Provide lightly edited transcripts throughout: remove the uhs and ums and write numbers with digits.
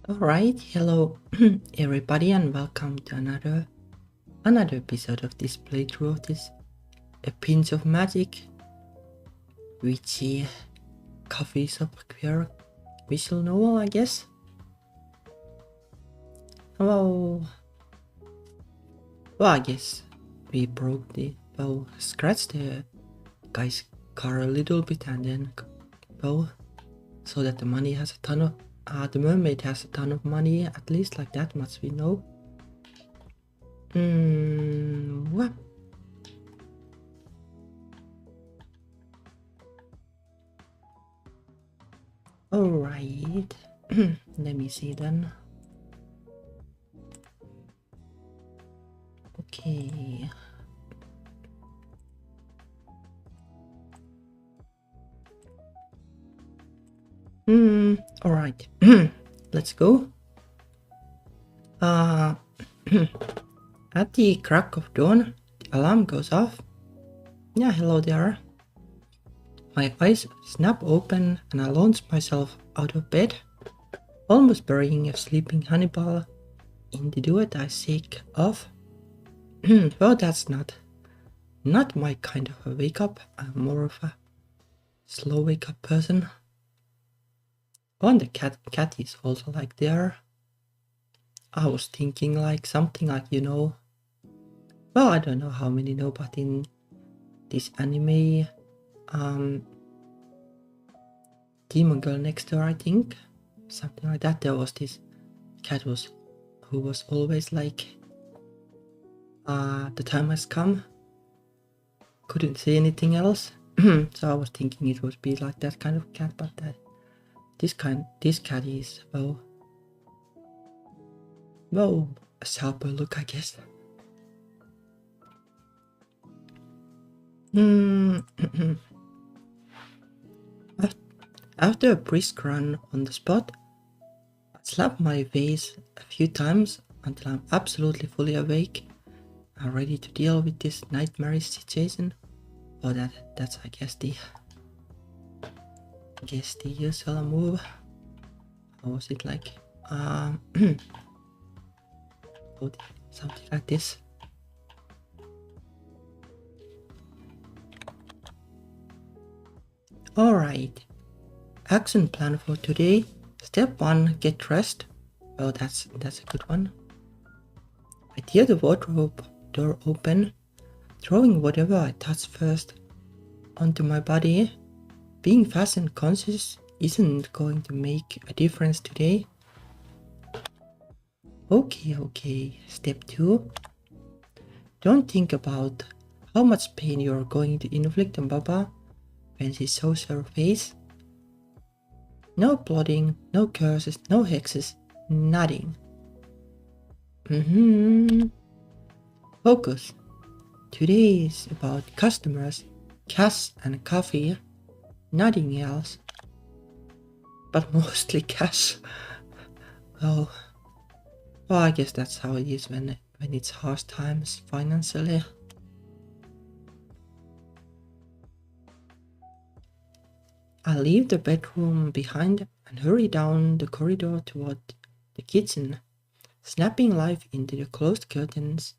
Alright, hello everybody and welcome to another episode of this playthrough of this A Pinch of Magic witchy coffee shop queer visual novel, I guess. Well, I guess we scratched the guy's car a little bit and then so that the money has a ton of the mermaid has a ton of money, at least like that much we know. What? Alright, let me see then. Okay. Alright, let's go. At the crack of dawn, the alarm goes off. Yeah, hello there. My eyes snap open and I launch myself out of bed, almost burying a sleeping Hannibal in the duet I shake off. Well, that's not my kind of a wake up. I'm more of a slow wake up person. Oh, and the cat is also like there. I was thinking like something like, well, I don't know how many know, but in this anime, Demon Girl Next Door, I think, something like that, there was this cat who was always like, the time has come, couldn't say anything else. So I was thinking it would be like that kind of cat, but this cat is, well, a sharper look, I guess. After a brisk run on the spot, I slap my face a few times until I'm absolutely fully awake and ready to deal with this nightmarish situation. Oh, that's I guess the usual move. How was it like? Something like this. Alright. Action plan for today. Step 1, get dressed. Well, that's a good one. I tear the wardrobe door open, throwing whatever I touch first onto my body. Being fashion conscious isn't going to make a difference today. Okay. Step 2. Don't think about how much pain you're going to inflict on Baba when she shows her face. No plotting, no curses, no hexes, nothing. Focus. Today is about customers, cash and coffee, nothing else. But mostly cash. Well, I guess that's how it is when it's hard times financially. I leave the bedroom behind and hurry down the corridor toward the kitchen, snapping life into the closed curtains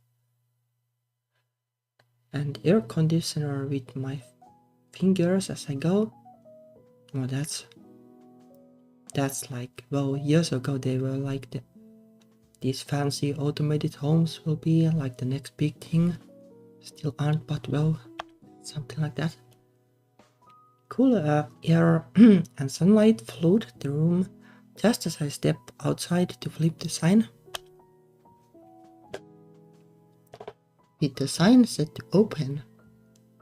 and air conditioner with my fingers as I go. Oh, that's like, well, years ago they were like these fancy automated homes will be like the next big thing. Still aren't, but well, something like that. Cool air and sunlight flood the room just as I step outside to flip the sign. With the sign set to open,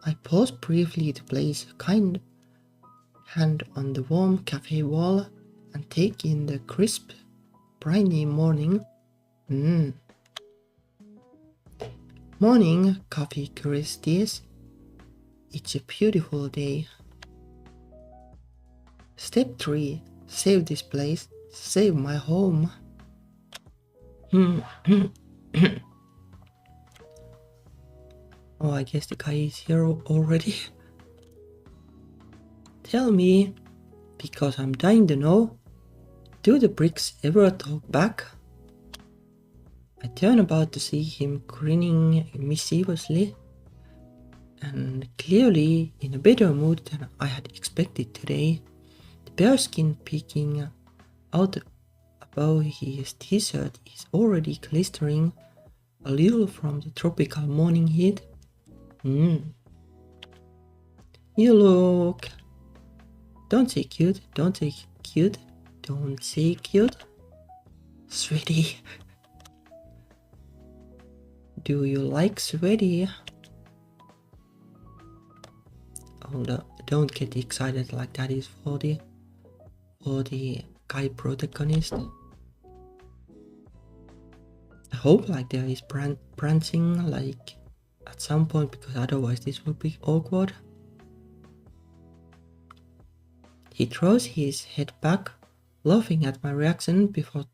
I pause briefly to place a kind hand on the warm cafe wall and take in the crisp, briny morning. Morning coffee curiosities. It's a beautiful day. Step 3. Save this place. Save my home. Oh, I guess the guy is here already. Tell me, because I'm dying to know, Do the bricks ever talk back? I turn about to see him grinning mischievously and clearly in a better mood than I had expected today. The bearskin peeking out above his t-shirt is already glistering a little from the tropical morning heat. You look... Don't say cute, don't say cute, don't say cute. Sweetie. Do you like sweaty? Oh no, don't get excited like that is for the guy protagonist. I hope like there is branching like at some point, because otherwise this would be awkward. He throws his head back, laughing at my reaction before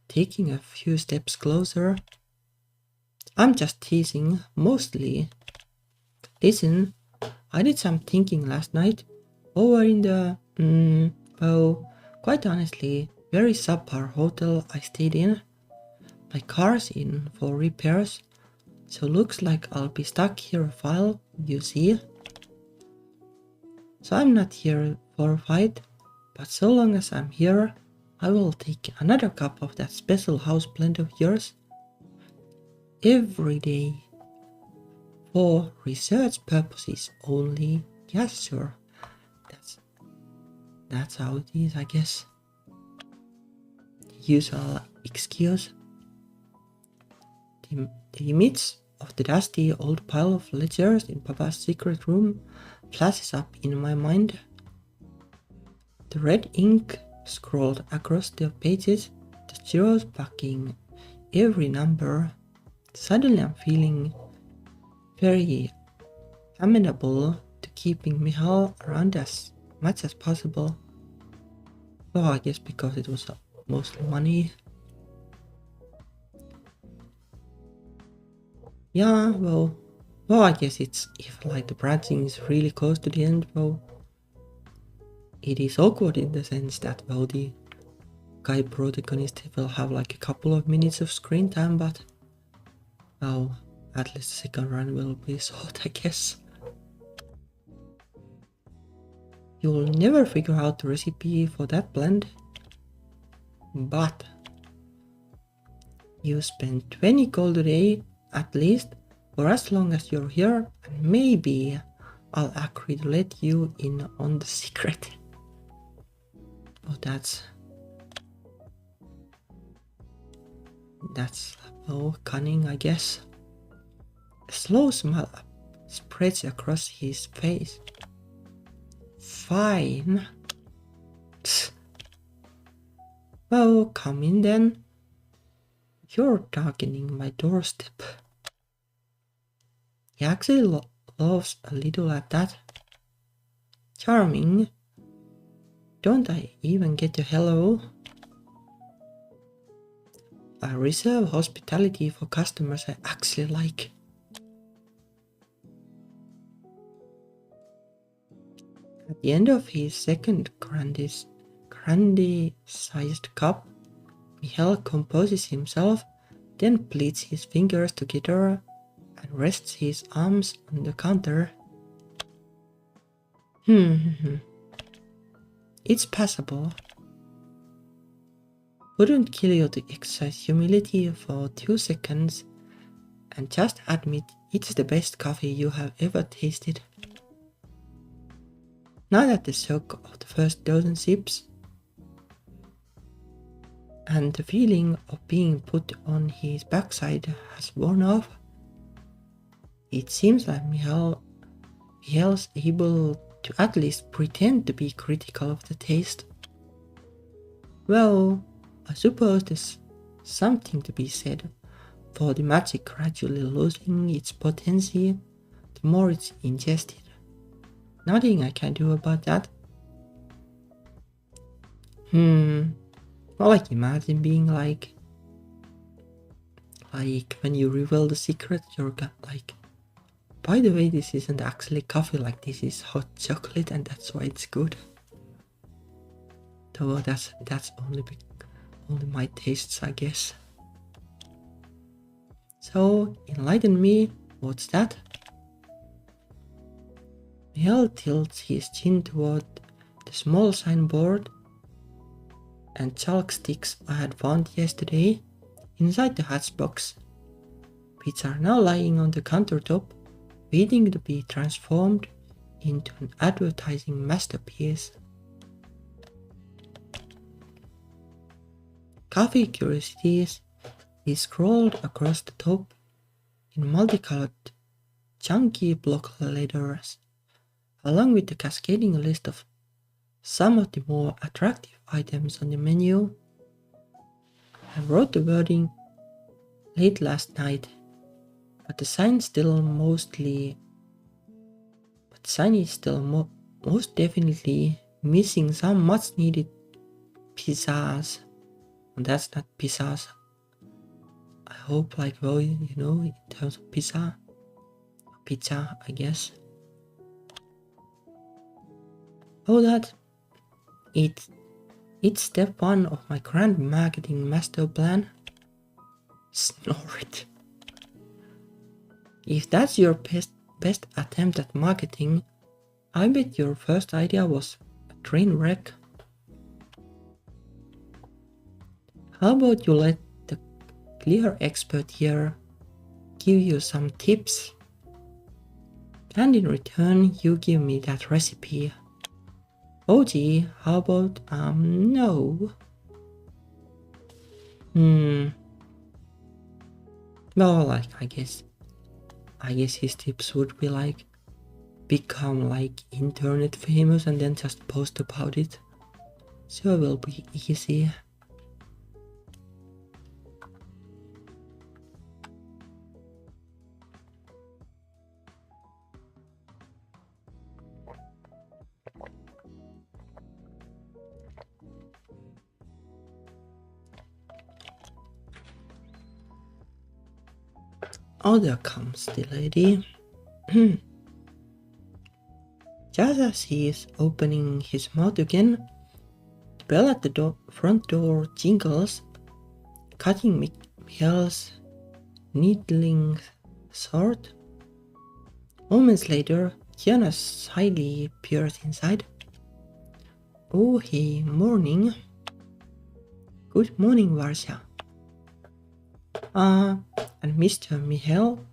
taking a few steps closer. I'm just teasing, mostly. Listen, I did some thinking last night, over in the, well, quite honestly, very subpar hotel I stayed in. My car's in for repairs, so looks like I'll be stuck here a while, you see. So I'm not here for a fight, but so long as I'm here, I will take another cup of that special house blend of yours every day. For research purposes only. Yes, sure. That's how it is, I guess. Usual excuse. The image of the dusty old pile of ledgers in Papa's secret room flashes up in my mind. The red ink scrolled across the pages, the zeros backing every number. Suddenly I'm feeling very amenable to keeping Michal around as much as possible. Well, I guess because it was mostly money. Yeah, well, I guess it's if like the branching is really close to the end, well, it is awkward in the sense that, well, the guy protagonist will have like a couple of minutes of screen time, but, well, at least the second run will be short, I guess. You'll never figure out the recipe for that blend, but you spend 20 gold a day at least for as long as you're here, and maybe I'll agree to let you in on the secret. Oh, that's cunning, I guess. A slow smile spreads across his face. Fine. Well, come in then. You're darkening my doorstep. He actually laughs a little at that. Charming. Don't I even get a hello? I reserve hospitality for customers I actually like. At the end of his second grande-sized cup, Michal composes himself, then pleats his fingers together and rests his arms on the counter. It's passable. Wouldn't kill you to exercise humility for 2 seconds and just admit it's the best coffee you have ever tasted. Now that the shock of the first dozen sips and the feeling of being put on his backside has worn off, it seems like Michal's able to at least pretend to be critical of the taste. Well, I suppose there's something to be said for the magic gradually losing its potency the more it's ingested. Nothing I can do about that. Well, like imagine being like when you reveal the secret, you're like, by the way, this isn't actually coffee, like this is hot chocolate and that's why it's good. Though that's only only my tastes, I guess. So, enlighten me, what's that? Miel tilts his chin toward the small signboard and chalk sticks I had found yesterday inside the hatchbox, which are now lying on the countertop, waiting to be transformed into an advertising masterpiece. Coffee Curiosities is scrolled across the top in multicolored, chunky block letters, along with the cascading list of some of the more attractive items on the menu. I wrote the wording late last night, but the sign is still most definitely missing some much needed pizzas. And that's not pizzas. I hope, like, well, you know, in terms of pizza, I guess. Oh, that it's step one of my grand marketing master plan. Snort. If that's your best attempt at marketing, I bet your first idea was a train wreck. How about you let the clear expert here give you some tips, and in return you give me that recipe. Oh gee, how about no? Well, like, I guess his tips would be like, become like internet famous and then just post about it. So it will be easy. Oh, there comes the lady. Just as he is opening his mouth again, the bell at the front door jingles, cutting Michael's needling short. Moments later, Kiana shyly peers inside. Oh, hey, morning. Good morning, Varsha. And Mr. Michael,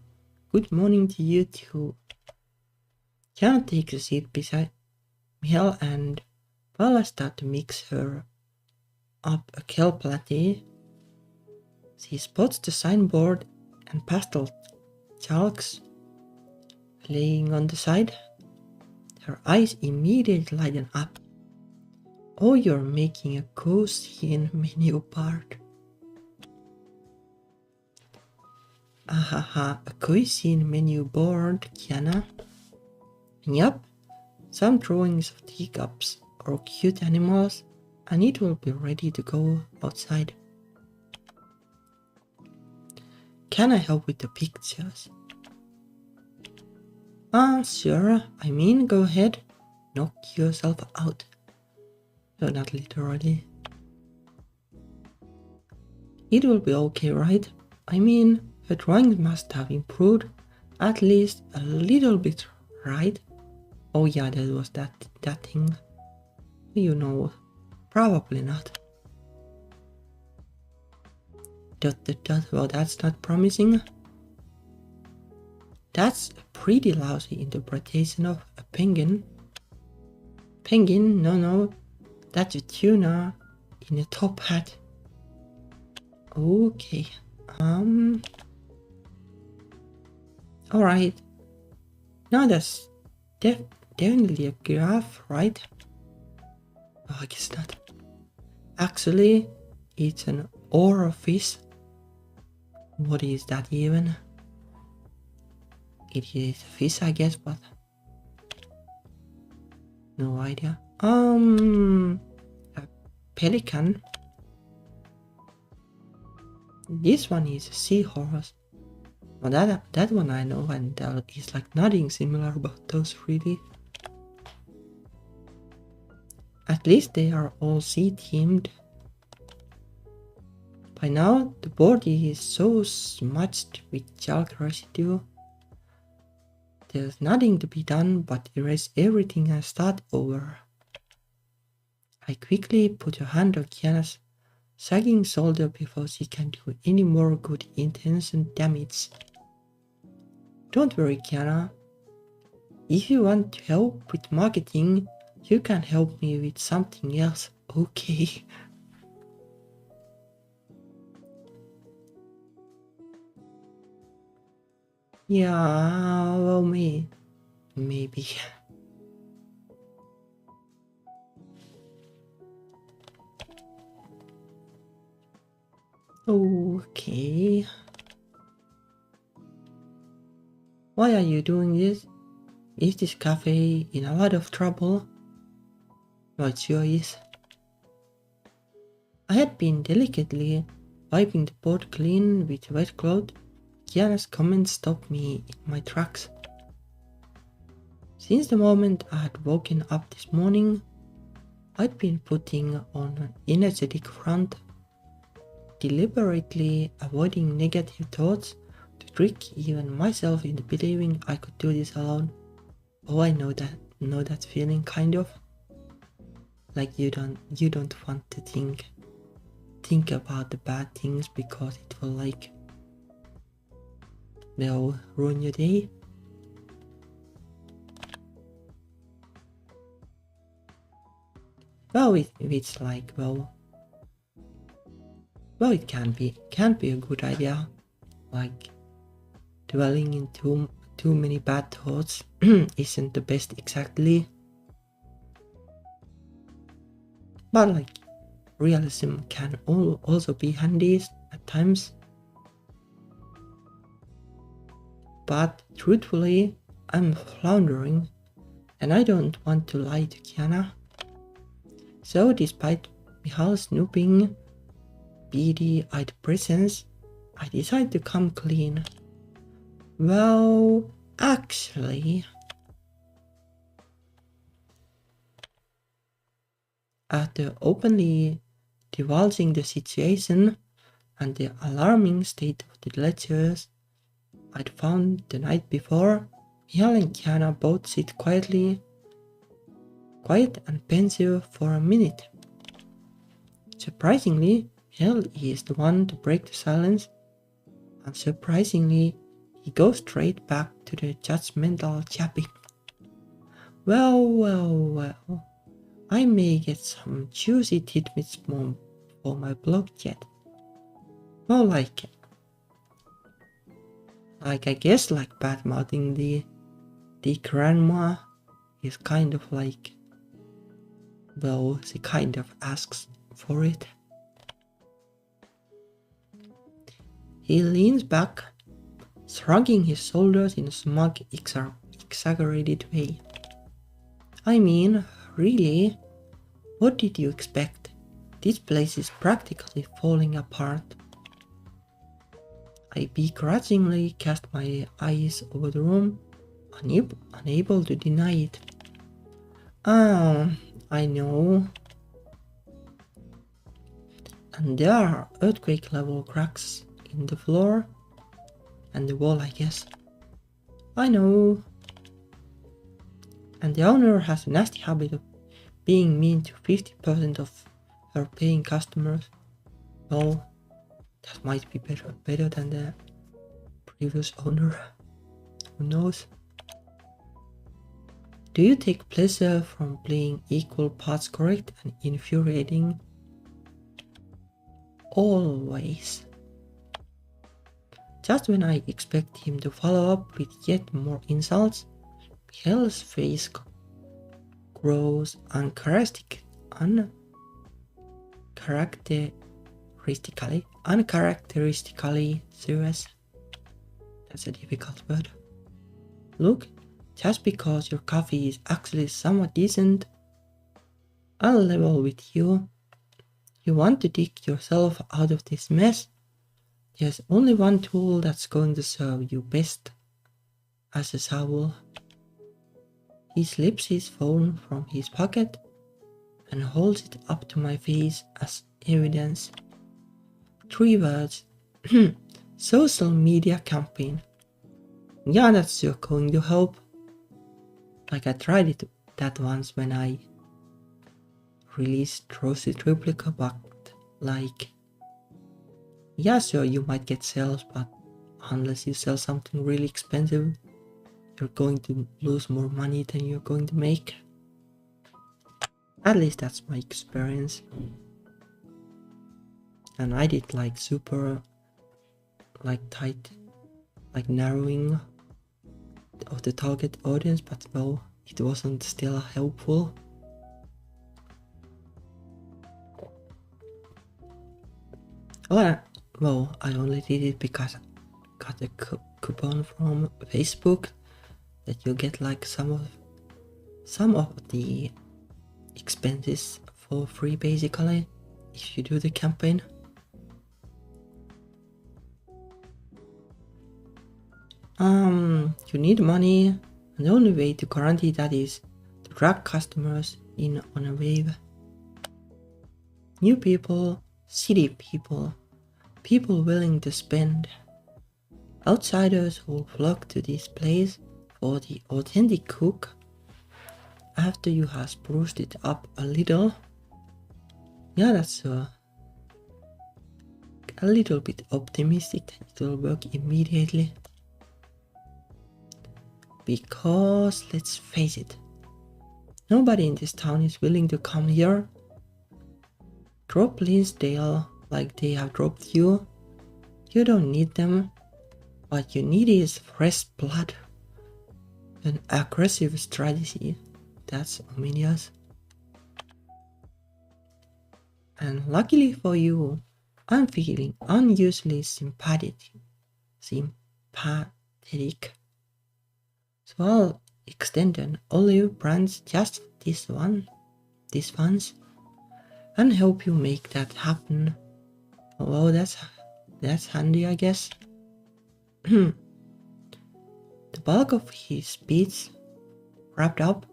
good morning to you too. Kiana takes a seat beside Michael, and while I start to mix her up a kelp latte, she spots the signboard and pastel chalks laying on the side. Her eyes immediately lighten up. Oh, you're making a cuisine menu part. Ahaha, a cuisine menu board, Kiana. Yup, some drawings of teacups or cute animals, and it will be ready to go outside. Can I help with the pictures? Sure, I mean, go ahead, knock yourself out. No, not literally. It will be okay, right? I mean, the drawings must have improved at least a little bit, right? Oh yeah, that was that thing. You know, probably not. ... Well, that's not promising. That's a pretty lousy interpretation of a penguin. Penguin? No, that's a tuna in a top hat. Okay, alright. Now that's definitely a giraffe, right? Oh, I guess not. Actually, it's an orifice. What is that even? It is a fish, I guess, but no idea. A pelican. This one is a seahorse. Well, that one I know, and there is like nothing similar about those really. At least they are all sea themed. By now, the board is so smudged with chalk residue. There's nothing to be done but erase everything and start over. I quickly put a hand on Kiana's sagging shoulder before she can do any more good intention damage. Don't worry, Kiana. If you want to help with marketing, you can help me with something else, okay? Yeah, well, maybe. Okay. Why are you doing this? Is this cafe in a lot of trouble? No, it sure is. I had been delicately wiping the board clean with wet cloth. Kiana's comments stopped me in my tracks. Since the moment I had woken up this morning, I'd been putting on an energetic front, deliberately avoiding negative thoughts to trick even myself into believing I could do this alone. Oh, I know that feeling, kind of. Like you don't want to think about the bad things because it will ruin your day. Well, it's like, well, it can be a good idea. Like, dwelling in too many bad thoughts isn't the best exactly. But like, realism can also be handy at times. But truthfully, I'm floundering and I don't want to lie to Kiana. So despite Mihal's snooping, beady-eyed presence, I decided to come clean. Well, actually, after openly divulging the situation and the alarming state of the ledgers I'd found the night before, Mihal and Kiana both sit quiet and pensive for a minute. Surprisingly, Mihal is the one to break the silence, and surprisingly, he goes straight back to the judgmental chappy. Well, I may get some juicy tidbits for my blog yet. Well, like I guess like bad-mouthing the grandma is kind of like, well, she kind of asks for it. He leans back, shrugging his shoulders in a smug, exaggerated way. I mean, really? What did you expect? This place is practically falling apart. I begrudgingly cast my eyes over the room, unable to deny it. I know. And there are earthquake-level cracks in the floor and the wall, I guess. I know. And the owner has a nasty habit of being mean to 50% of her paying customers. Well, that might be better than the previous owner. Who knows? Do you take pleasure from playing equal parts correct and infuriating? Always. Just when I expect him to follow up with yet more insults, Mihail's face grows uncharacteristically serious. That's a difficult word. Look, just because your coffee is actually somewhat decent, I'll level with you. You want to dig yourself out of this mess? There's only one tool that's going to serve you best. As a shovel. He slips his phone from his pocket and holds it up to my face as evidence. 3 words. Social media campaign. Yeah, that's going to help. Like I tried it that once when I released Rosy Triplica, but like, yeah, sure, you might get sales, but unless you sell something really expensive, you're going to lose more money than you're going to make. At least that's my experience. And I did like super like tight, like narrowing of the target audience, but well, it wasn't still helpful. Well, I only did it because I got a coupon from Facebook that you get like some of the expenses for free basically if you do the campaign. You need money, and the only way to guarantee that is to drag customers in on a wave. New people, city people, people willing to spend. Outsiders who flock to this place for the authentic cook after you have spruced it up a little. Yeah, that's a little bit optimistic that it will work immediately. Because, let's face it, nobody in this town is willing to come here. Drop Linsdale like they have dropped you. You don't need them. What you need is fresh blood. An aggressive strategy. That's ominous. And luckily for you, I'm feeling unusually sympathetic. So I'll extend an olive branch just this once, and help you make that happen. Oh, that's handy, I guess. The bulk of his speech wrapped up,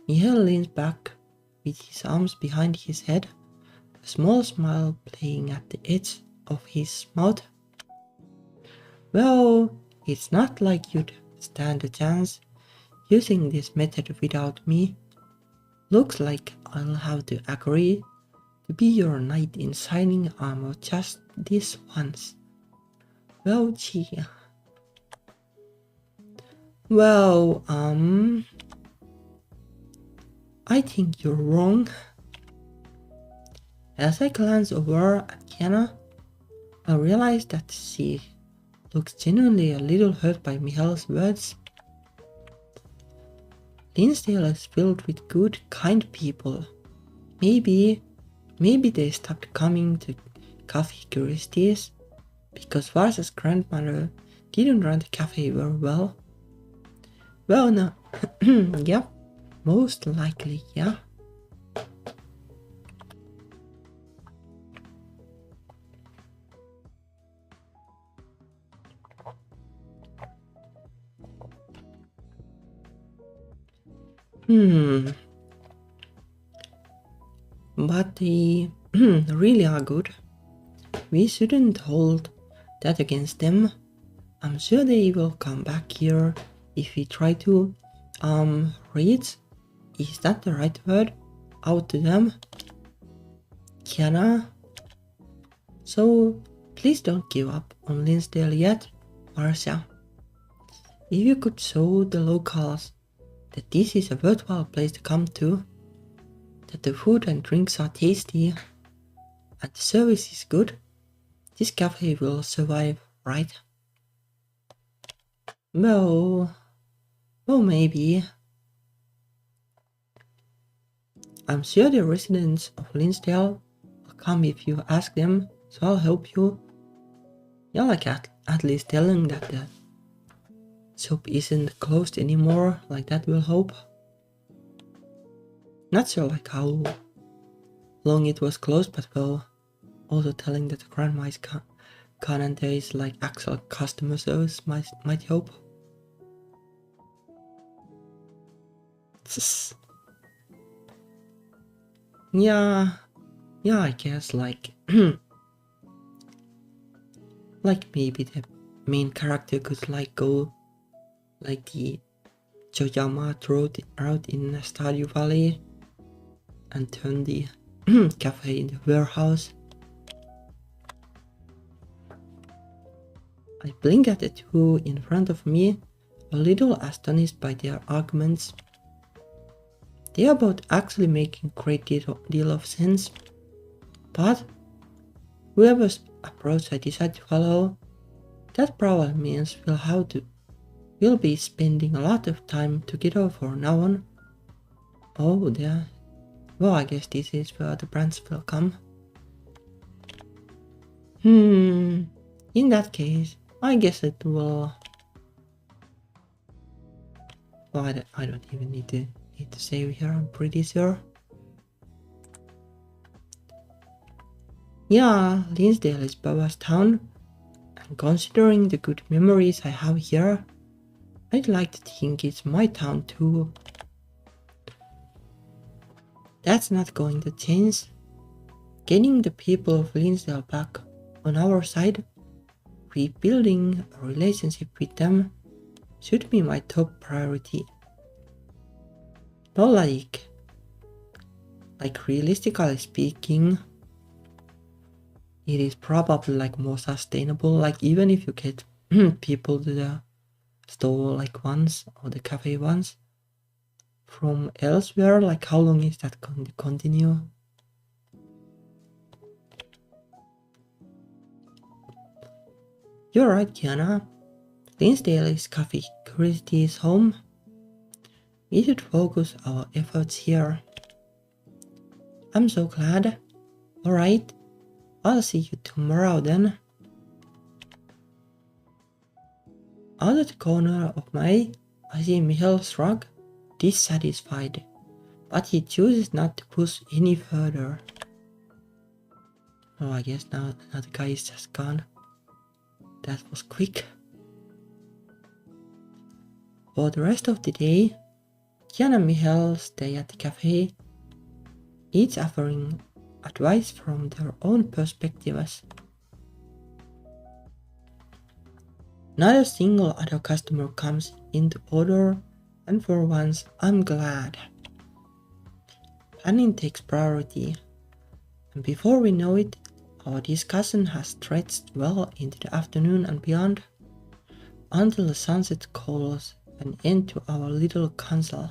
Michael leans back with his arms behind his head, a small smile playing at the edge of his mouth. Well, it's not like you'd stand a chance using this method without me. Looks like I'll have to agree to be your knight in shining armor just this once. Well, gee. Well, I think you're wrong. As I glance over at Kiana, I realize that she looks genuinely a little hurt by Michal's words. Linsdale is filled with good, kind people. Maybe they stopped coming to Cafe Curiosities because Varsa's grandmother didn't run the cafe very well. Well, no, yeah, most likely, yeah. But they really are good. We shouldn't hold that against them. I'm sure they will come back here if we try to reach, is that the right word, out to them. Kiana. So please don't give up on Linsdale yet, Marcia. If you could show the locals that this is a worthwhile place to come to, that the food and drinks are tasty, and the service is good, this cafe will survive, right? Well, maybe. I'm sure the residents of Linsdale will come if you ask them, so I'll help you. Yeah, like at least telling that the shop isn't closed anymore, like that will help. Not sure like how long it was closed, but well, also telling that the grandma is gone and there is like actual customer service might help. Yeah, I guess like Like maybe the main character could like go like the Joyama route in Stardew Valley and turn the cafe into a warehouse. I blink at the two in front of me, a little astonished by their arguments. They are both actually making a great deal of sense, but whoever's approach I decide to follow, that probably means we'll be spending a lot of time together from now on. Oh, there. Well, I guess this is where the branch will come. In that case, I guess it will. Well, I don't even need to save here, I'm pretty sure. Yeah, Linsdale is Baba's town, and considering the good memories I have here, I'd like to think it's my town too. That's not going to change. Getting the people of Linsdale back on our side, rebuilding a relationship with them, should be my top priority. Not like realistically speaking, it is probably like more sustainable, like even if you get people to the store like once or the cafe once from elsewhere, like how long is that going to continue? You're right, Kiana. Linsdale is Cafe Curiosity's home. We should focus our efforts here. I'm so glad. Alright, I'll see you tomorrow then. Out of the corner of my eye, I see Michael shrug, dissatisfied, but he chooses not to push any further. Oh, I guess now the guy is just gone. That was quick. For the rest of the day, Kiana and Michael stay at the cafe, each offering advice from their own perspectives. Not a single other customer comes into order, and for once I'm glad. Planning takes priority, and before we know it, our discussion has stretched well into the afternoon and beyond, until the sunset calls an end to our little council.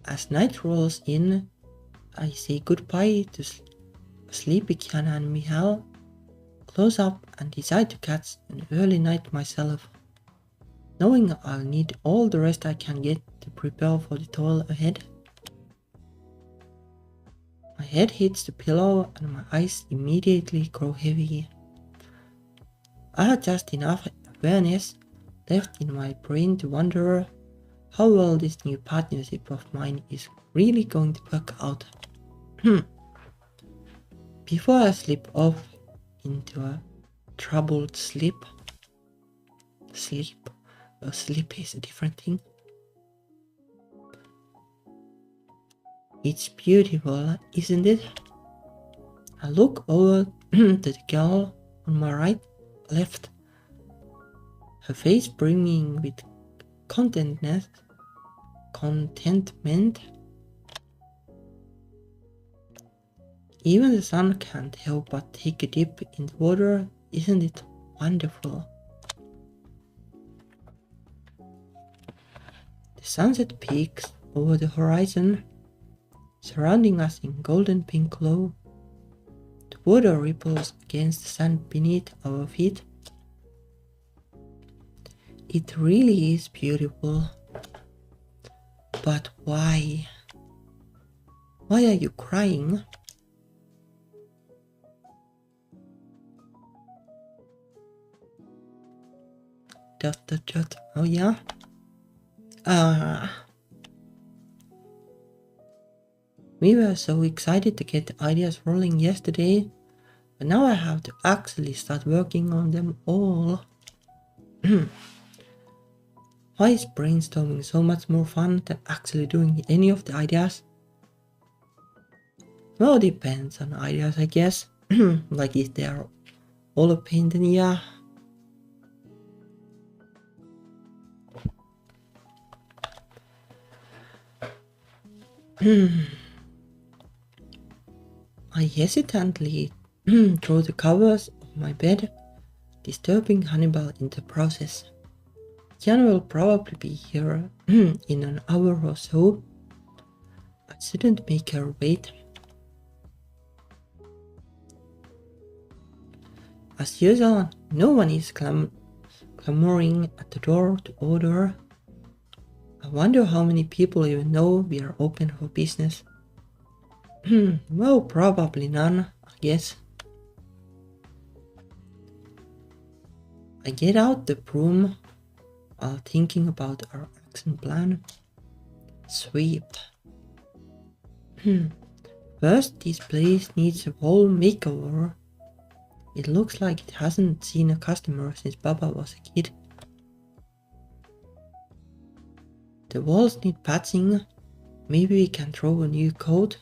As night rolls in, I say goodbye to sleepy Kiana and Michal, close up and decide to catch an early night myself, knowing I'll need all the rest I can get to prepare for the toil ahead. My head hits the pillow and my eyes immediately grow heavy. I have just enough awareness left in my brain to wonder how well this new partnership of mine is really going to work out. Before I slip off into a troubled sleep is a different thing. It's beautiful, isn't it? I look over to the girl on my left, her face brimming with contentment. Even the sun can't help but take a dip in the water, isn't it wonderful? The sunset peaks over the horizon, surrounding us in golden pink glow. The water ripples against the sand beneath our feet. It really is beautiful. But why? Why are you crying? Oh yeah? We were so excited to get the ideas rolling yesterday, but now I have to actually start working on them all. Why is brainstorming so much more fun than actually doing any of the ideas? Well, depends on ideas, I guess. Like if they are all a pain, then yeah. I hesitantly throw the covers of my bed, disturbing Hannibal in the process. Jan will probably be here in an hour or so. I shouldn't make her wait. As usual, no one is clamoring at the door to order. I wonder how many people even know we are open for business. Well, probably none, I guess. I get out the broom while thinking about our action plan. Sweep. First, this place needs a whole makeover. It looks like it hasn't seen a customer since Baba was a kid. The walls need patching. Maybe we can throw a new coat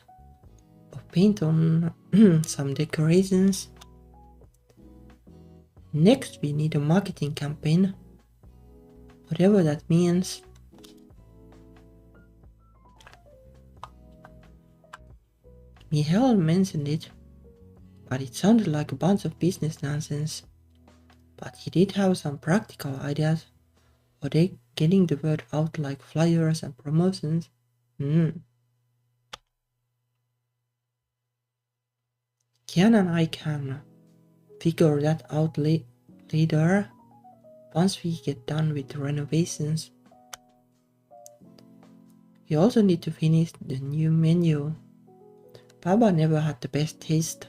of paint on some decorations. Next, we need a marketing campaign. Whatever that means. Michael mentioned it, but it sounded like a bunch of business nonsense. But he did have some practical ideas for getting the word out, like flyers and promotions. Kian and I can figure that out later, once we get done with the renovations. We also need to finish the new menu. Baba never had the best taste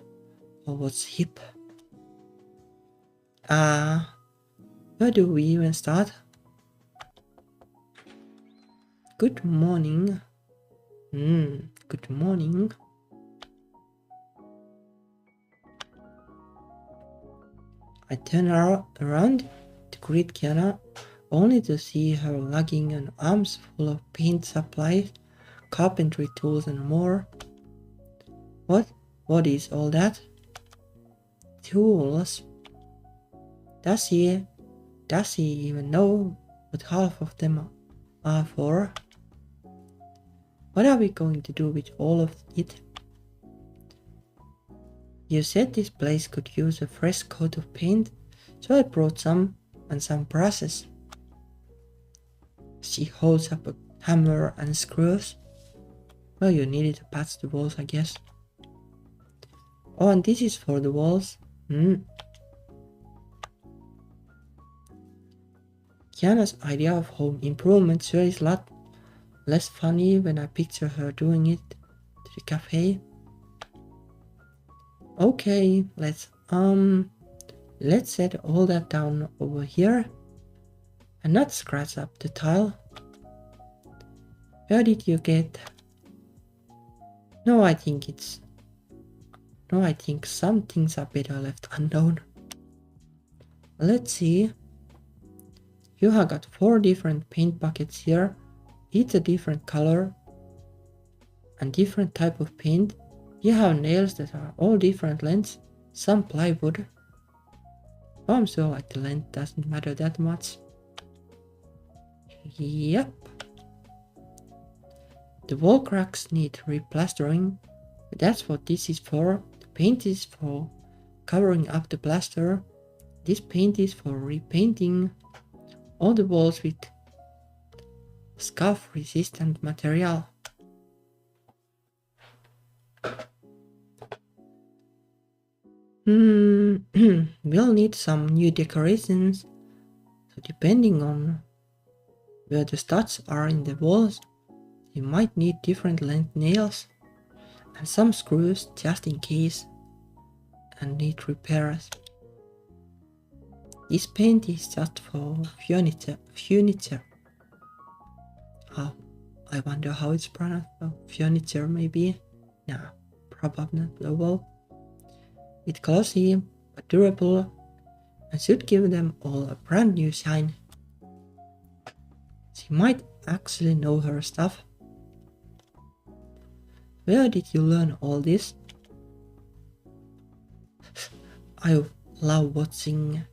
for what's hip. Where do we even start? Good morning. Good morning. I turn around to greet Kiana, only to see her lugging an arms full of paint supplies, carpentry tools and more. What is all that? Tools? Does he even know what half of them are for? What are we going to do with all of it? You said this place could use a fresh coat of paint, so I brought some and some brushes. She holds up a hammer and screws. Well, you needed to patch the walls, I guess. Oh, and this is for the walls. Kiana's idea of home improvement sure is a lot less funny when I picture her doing it to the cafe. Okay, let's set all that down over here and not scratch up the tile. Where did you get? No, I think some things are better left unknown. Let's see. You have got 4 different paint buckets here, each a different color and different type of paint. You have nails that are all different lengths, some plywood. Oh, I'm sure like the length doesn't matter that much. Yep. The wall cracks need replastering. That's what this is for. The paint is for covering up the plaster. This paint is for repainting all the walls with scuff resistant material. We'll need some new decorations, so depending on where the studs are in the walls, you might need different length nails and some screws just in case and need repairs. This paint is just for furniture. Oh, I wonder how it's pronounced. Furniture maybe? No, probably not global. It's glossy but durable and should give them all a brand new shine. She might actually know her stuff. Where did you learn all this? I love watching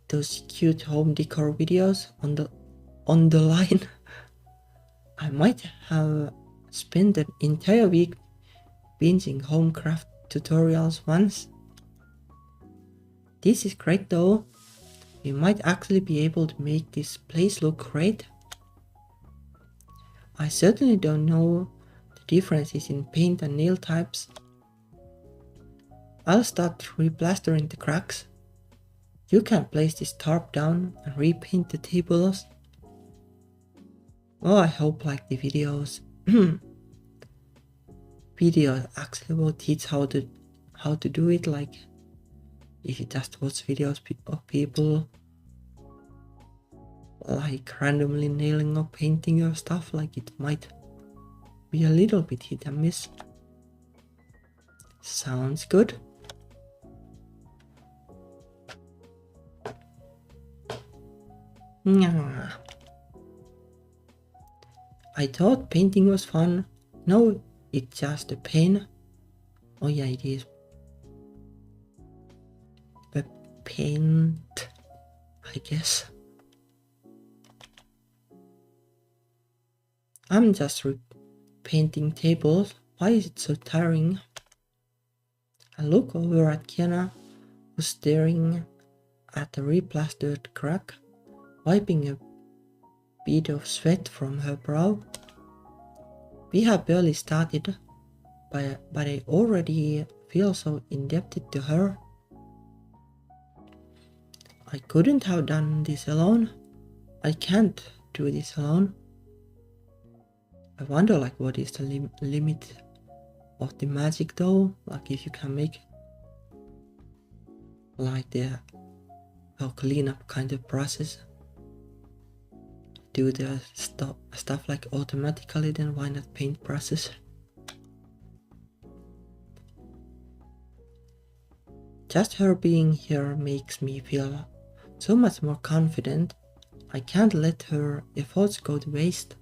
those cute home decor videos on the line. I might have spent an entire week binging homecraft tutorials once. This is great though. We might actually be able to make this place look great. I certainly don't know the differences in paint and nail types. I'll start replastering the cracks. You can place this tarp down and repaint the tables. Oh, I hope like the videos. Videos actually will teach how to do it, like if you just watch videos of people like randomly nailing or painting your stuff, like it might be a little bit hit and miss. Sounds good. I thought painting was fun. No, it's just a pain. Oh yeah, it is. A paint, I guess. I'm just painting tables. Why is it so tiring? I look over at Kiana, who's staring at the replastered crack, wiping a bead of sweat from her brow. We have barely started, but I already feel so indebted to her. I couldn't have done this alone. I can't do this alone. I wonder like what is the limit of the magic though, like if you can make like the cleanup kind of process, do the stuff like automatically, then why not paint process? Just her being here makes me feel so much more confident. I can't let her efforts go to waste.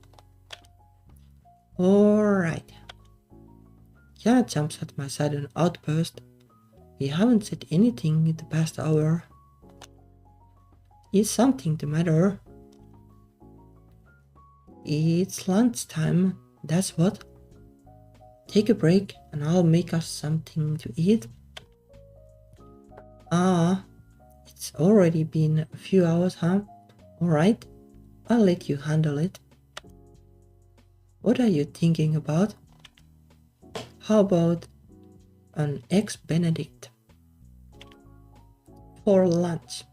Alright. Kiana jumps at my sudden outburst. We haven't said anything in the past hour. Is something the matter? It's lunchtime, that's what. Take a break and I'll make us something to eat. It's already been a few hours, huh? Alright, I'll let you handle it. What are you thinking about? How about an eggs Benedict for lunch?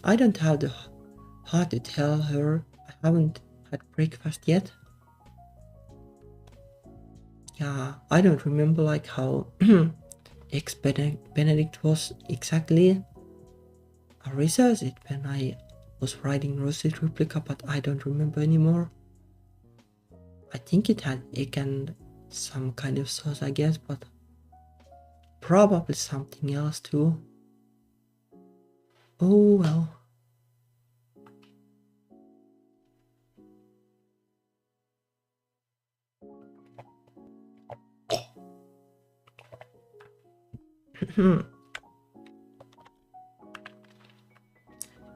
I don't have the heart to tell her I haven't had breakfast yet. Yeah, I don't remember like how eggs Benedict was exactly. I researched it when I was writing Roasted Replica, but I don't remember anymore. I think it had egg and some kind of sauce, I guess, but probably something else too. Oh well.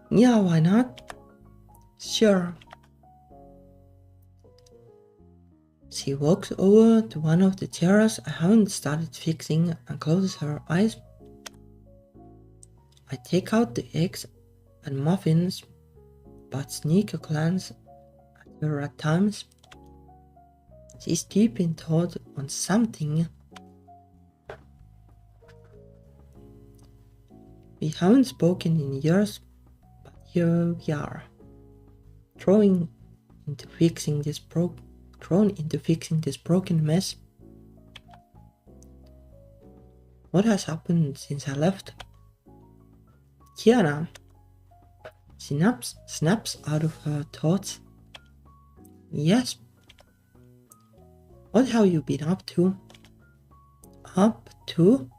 Yeah, why not? Sure. She walks over to one of the chairs I haven't started fixing and closes her eyes. I take out the eggs and muffins, but sneak a glance at her at times. She's deep in thought on something. We haven't spoken in years, but here we are, thrown into fixing this broken mess. What has happened since I left? Kiana snaps out of her thoughts. Yes. What have you been up to? Up to?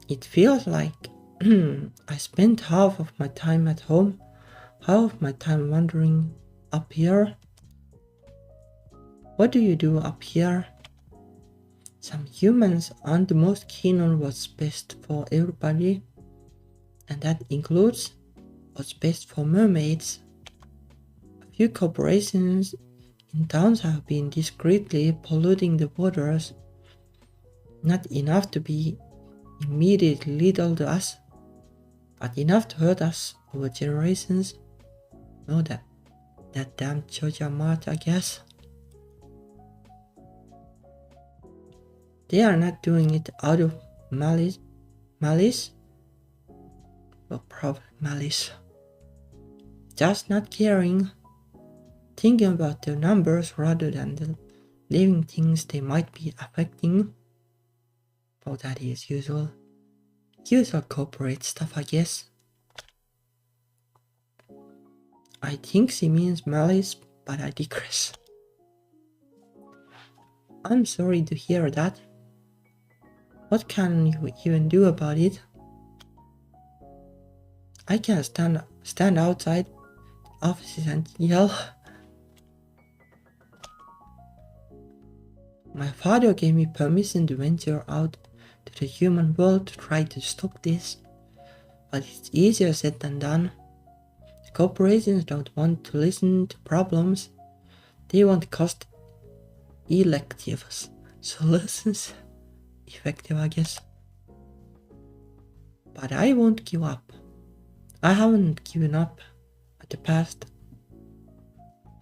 It feels like I spent half of my time at home, half of my time wandering up here. What do you do up here? Some humans aren't the most keen on what's best for everybody, and that includes what's best for mermaids. A few corporations in towns have been discreetly polluting the waters, not enough to be immediately lethal to us, but enough to hurt us over generations. No, that damn Georgia Mart, I guess. They are not doing it out of malice? Well, probably malice. Just not caring. Thinking about the numbers rather than the living things they might be affecting. Well, that is usual corporate stuff, I guess. I think she means malice, but I digress. I'm sorry to hear that. What can you even do about it? I can stand outside the offices and yell. My father gave me permission to venture out to the human world to try to stop this, but it's easier said than done. The corporations don't want to listen to problems. They want cost-effective solutions. Effective, I guess. But I won't give up. I haven't given up at the past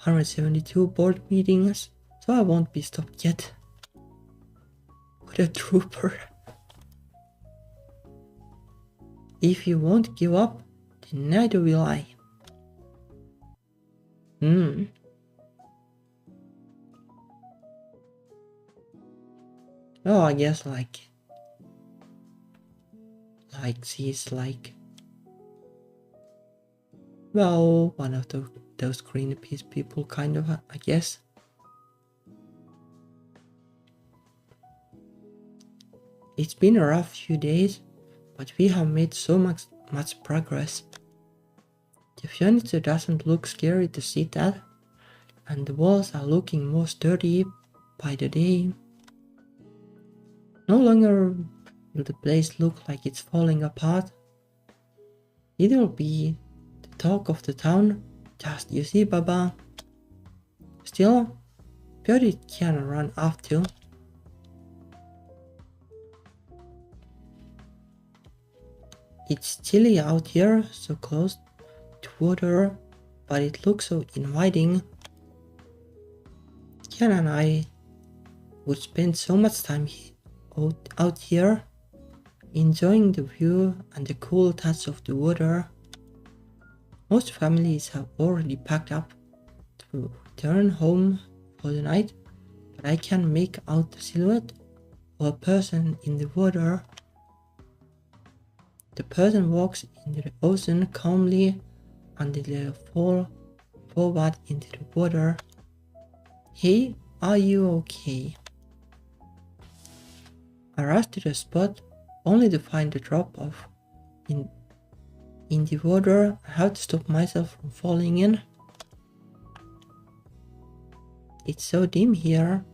172 board meetings, so I won't be stopped yet. What a trooper. If you won't give up, then neither will I. Oh, I guess like she's like, well, one of those Greenpeace people, kind of, I guess. It's been a rough few days, but we have made so much progress. The furniture doesn't look scary to see that, and the walls are looking more sturdy by the day. No longer will the place look like it's falling apart. It'll be the talk of the town, just you see, Baba. Still, Birdie can run off too. It's chilly out here, so close to water, but it looks so inviting. Ken and I would spend so much time out here, enjoying the view and the cool touch of the water. Most families have already packed up to return home for the night, but I can make out the silhouette of a person in the water. The person walks into the ocean calmly until they fall forward into the water. Hey, are you okay? I rush to the spot only to find the drop off in the water. I have to stop myself from falling in. It's so dim here,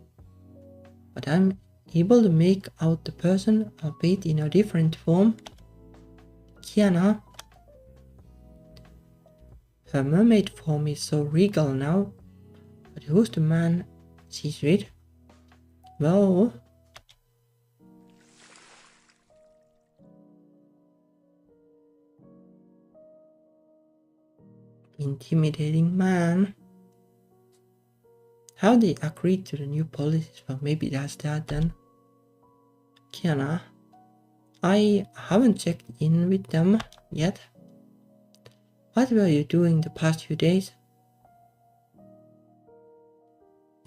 but I'm able to make out the person, albeit in a different form. Kiana. Her mermaid form is so regal now, but who's the man she's with? Well, intimidating man. How they agreed to the new policies? Well, maybe that's that then. Kiana, I haven't checked in with them yet. What were you doing the past few days?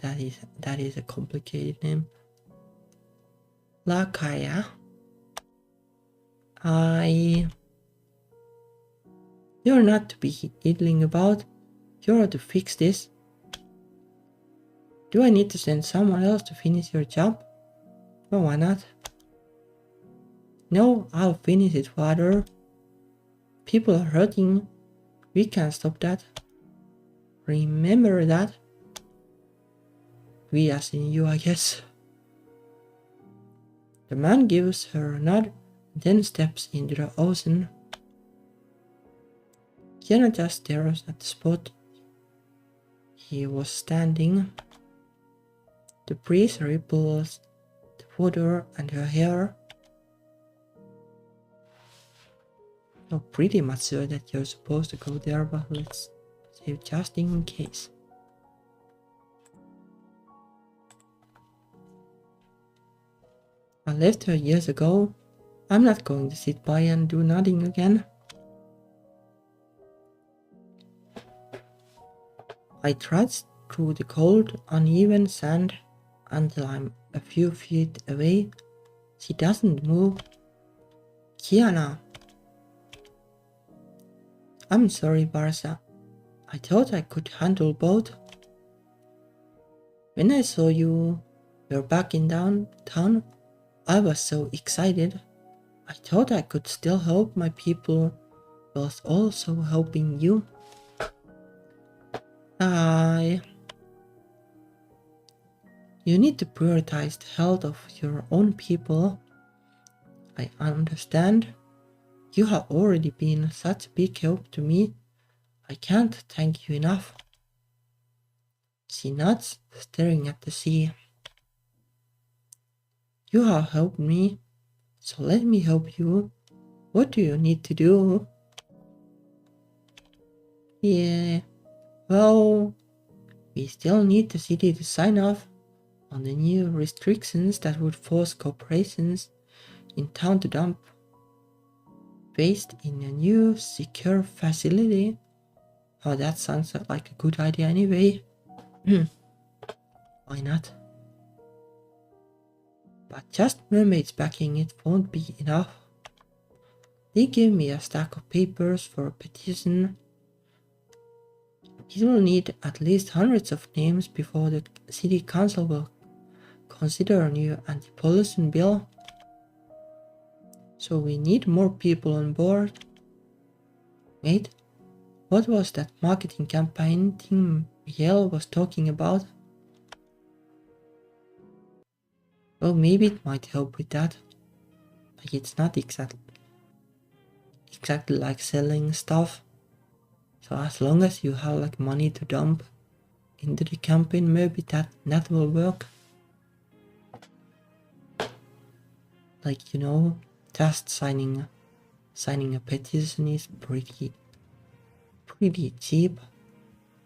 That is a complicated name. Lakaya. You're not to be idling about. You're to fix this. Do I need to send someone else to finish your job? Well, why not? No, I'll finish it, father. People are hurting. We can't stop that. Remember that. We as in you, I guess. The man gives her a nod and then steps into the ocean. Kiana just stares at the spot he was standing. The breeze ripples the water and her hair. Not pretty much sure that you're supposed to go there, but let's save just in case. I left her years ago. I'm not going to sit by and do nothing again. I trudge through the cold, uneven sand until I'm a few feet away. She doesn't move. Kiana. I'm sorry, Barsa. I thought I could handle both. When I saw you were back in downtown, I was so excited. I thought I could still help my people whilst also helping you. You need to prioritize the health of your own people. I understand. You have already been such a big help to me. I can't thank you enough. She nods, staring at the sea. You have helped me, so let me help you. What do you need to do? Yeah, well, we still need the city to sign off on the new restrictions that would force corporations in town to dump waste in a new secure facility. Oh, that sounds like a good idea anyway. Why not? But just mermaids backing it won't be enough. They gave me a stack of papers for a petition. It will need at least hundreds of names before the city council will consider a new anti-pollution bill. So we need more people on board. Wait, what was that marketing campaign thing Miguel was talking about? Well, maybe it might help with that. Like it's not exactly like selling stuff. So as long as you have like money to dump into the campaign, maybe that will work. Like, you know, just signing a petition is pretty cheap.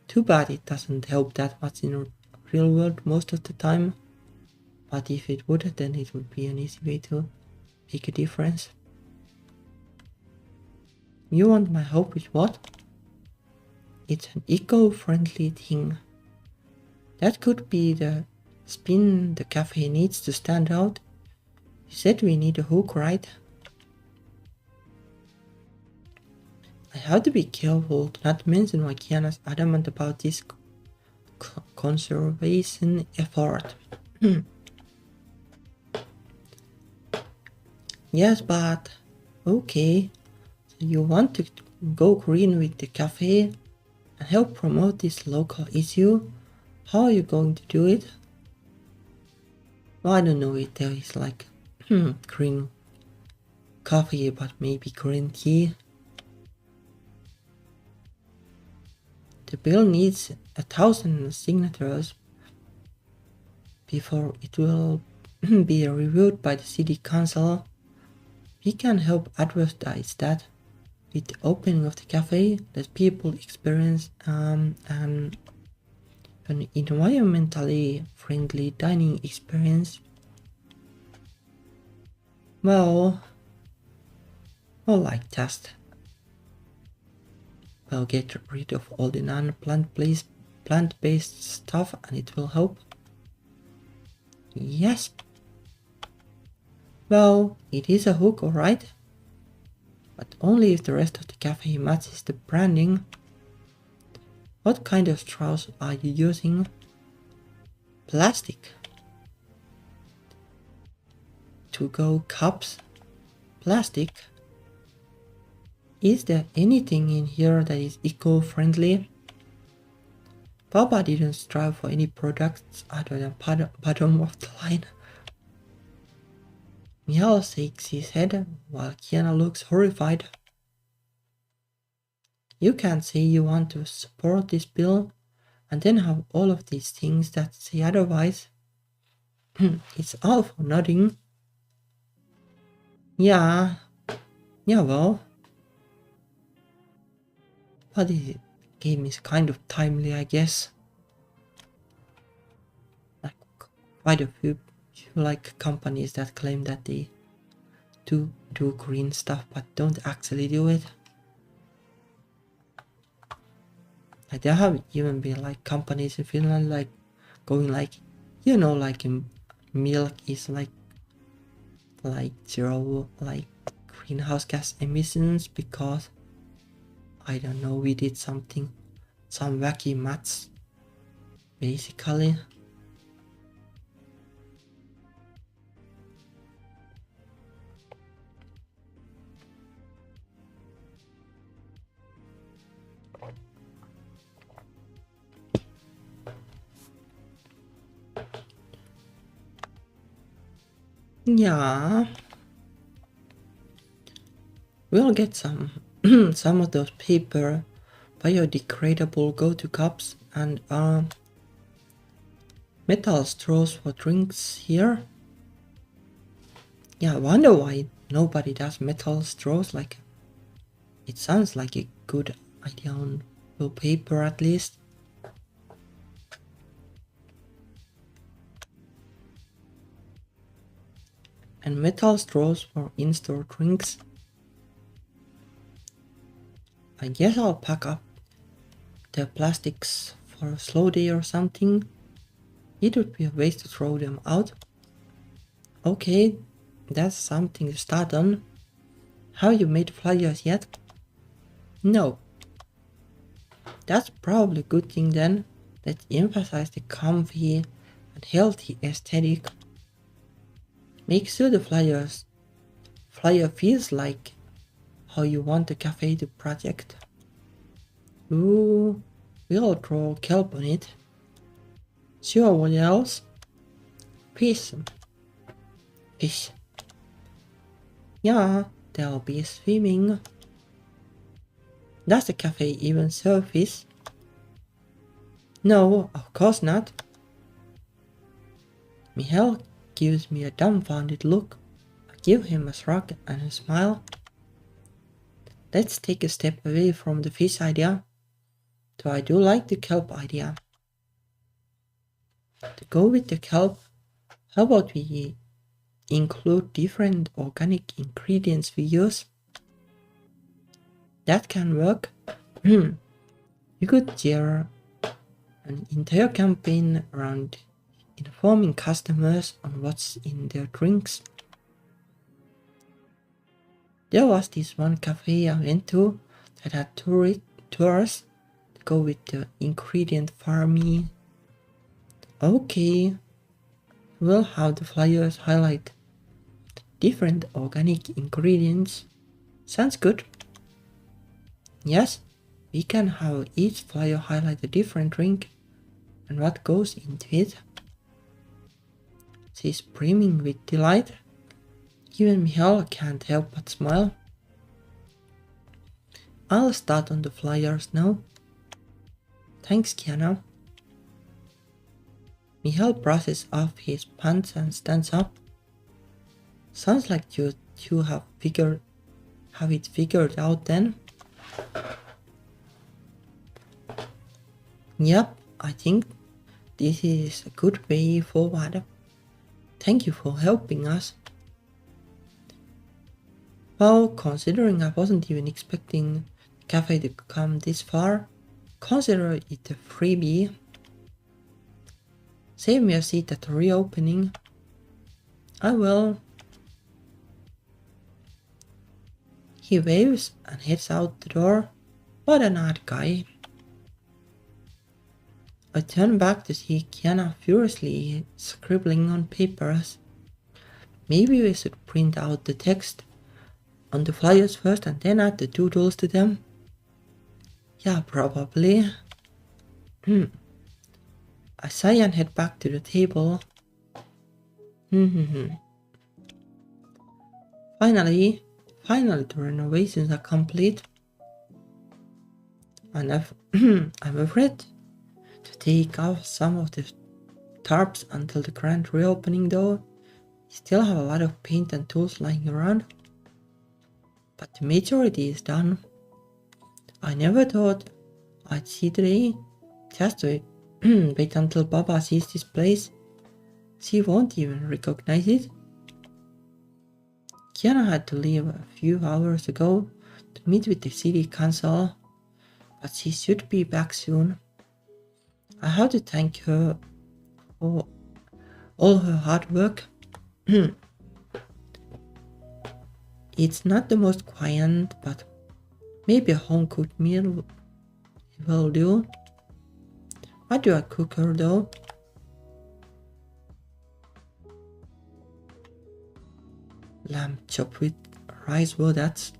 Too bad it doesn't help that much in real world most of the time. But if it would, then it would be an easy way to make a difference. You want my help with what? It's an eco-friendly thing. That could be the spin the cafe needs to stand out. You said we need a hook, right? I have to be careful to not mention why Kiana's adamant about this conservation effort. Yes, but okay. So you want to go green with the cafe and help promote this local issue? How are you going to do it? Well, I don't know if there is like green coffee, but maybe green tea. The bill needs 1,000 signatures before it will be reviewed by the city council. We can help advertise that with the opening of the cafe, that people experience an environmentally friendly dining experience. Well, like just get rid of all the plant-based stuff and it will help. Yes. Well, it is a hook, alright. But only if the rest of the cafe matches the branding. What kind of straws are you using? Plastic. To-go cups? Plastic. Is there anything in here that is eco-friendly? Papa didn't strive for any products other than bottom of the line. Miao shakes his head while Kiana looks horrified. You can't say you want to support this bill and then have all of these things that say otherwise. It's all for nothing. Yeah, well. But the game is kind of timely, I guess. Like quite a few like companies that claim that they do green stuff but don't actually do it. Like there have even been like companies in Finland like going like, you know, like milk is like zero like greenhouse gas emissions because I don't know, we did some wacky maths basically. Yeah, we'll get some some of those paper biodegradable go-to cups and metal straws for drinks here. Yeah, I wonder why nobody does metal straws. Like, it sounds like a good idea on paper at least. And metal straws for in-store drinks. I guess I'll pack up the plastics for a slow day or something. It would be a waste to throw them out. Okay, that's something to start on. Have you made flyers yet? No. That's probably a good thing then, that emphasize the comfy and healthy aesthetic. Make sure the flyer feels like how you want the cafe to project. Ooh, we'll draw kelp on it. Sure, what else? Fish. Fish. Yeah, there'll be swimming. Does the cafe even serve fish? No, of course not. Michael gives me a dumbfounded look. I give him a shrug and a smile. Let's take a step away from the fish idea. Though I do like the kelp idea. To go with the kelp, how about we include different organic ingredients we use? That can work. You could steer an entire campaign around informing customers on what's in their drinks. There was this one cafe I went to that had tours to go with the ingredient farming. Okay, we'll have the flyers highlight different organic ingredients. Sounds good. Yes, we can have each flyer highlight a different drink and what goes into it. She's brimming with delight. Even Michael can't help but smile. I'll start on the flyers now. Thanks, Kiana. Michael brushes off his pants and stands up. Sounds like you two have it figured out then. Yep, I think this is a good way forward. Thank you for helping us. Well, considering I wasn't even expecting the cafe to come this far, consider it a freebie. Save me a seat at the reopening. I will. He waves and heads out the door. What an odd guy. I turn back to see Kiana furiously scribbling on papers. Maybe we should print out the text on the flyers first and then add the doodles to them. Yeah, probably. I sigh and head back to the table. Finally the renovations are complete. And I'm afraid to take off some of the tarps until the grand reopening though. We still have a lot of paint and tools lying around. But the majority is done. I never thought I'd see today. Just wait, wait until Baba sees this place. She won't even recognize it. Kiana had to leave a few hours ago to meet with the city council, but she should be back soon. I have to thank her for all her hard work. It's not the most quiet, but maybe a home-cooked meal will do. What do I cook her though? Lamb chopped with rice, well that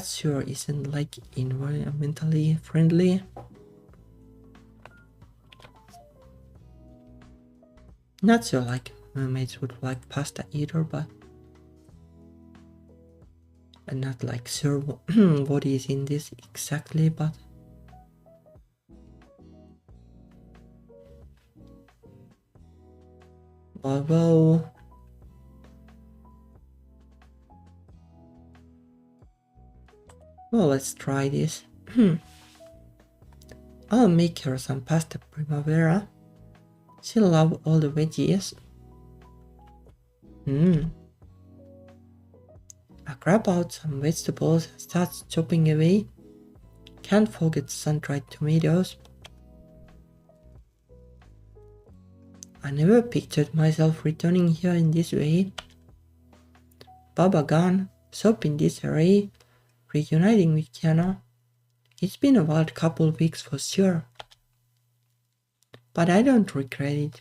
sure isn't like environmentally friendly. Not so like mermaids would like pasta either, but I'm not like sure what is in this exactly, but well, let's try this. I'll make her some pasta primavera. She'll love all the veggies. I grab out some vegetables and start chopping away. Can't forget sun-dried tomatoes. I never pictured myself returning here in this way. Baba gone, soap in disarray, reuniting with Kiana. It's been a wild couple weeks for sure. But I don't regret it.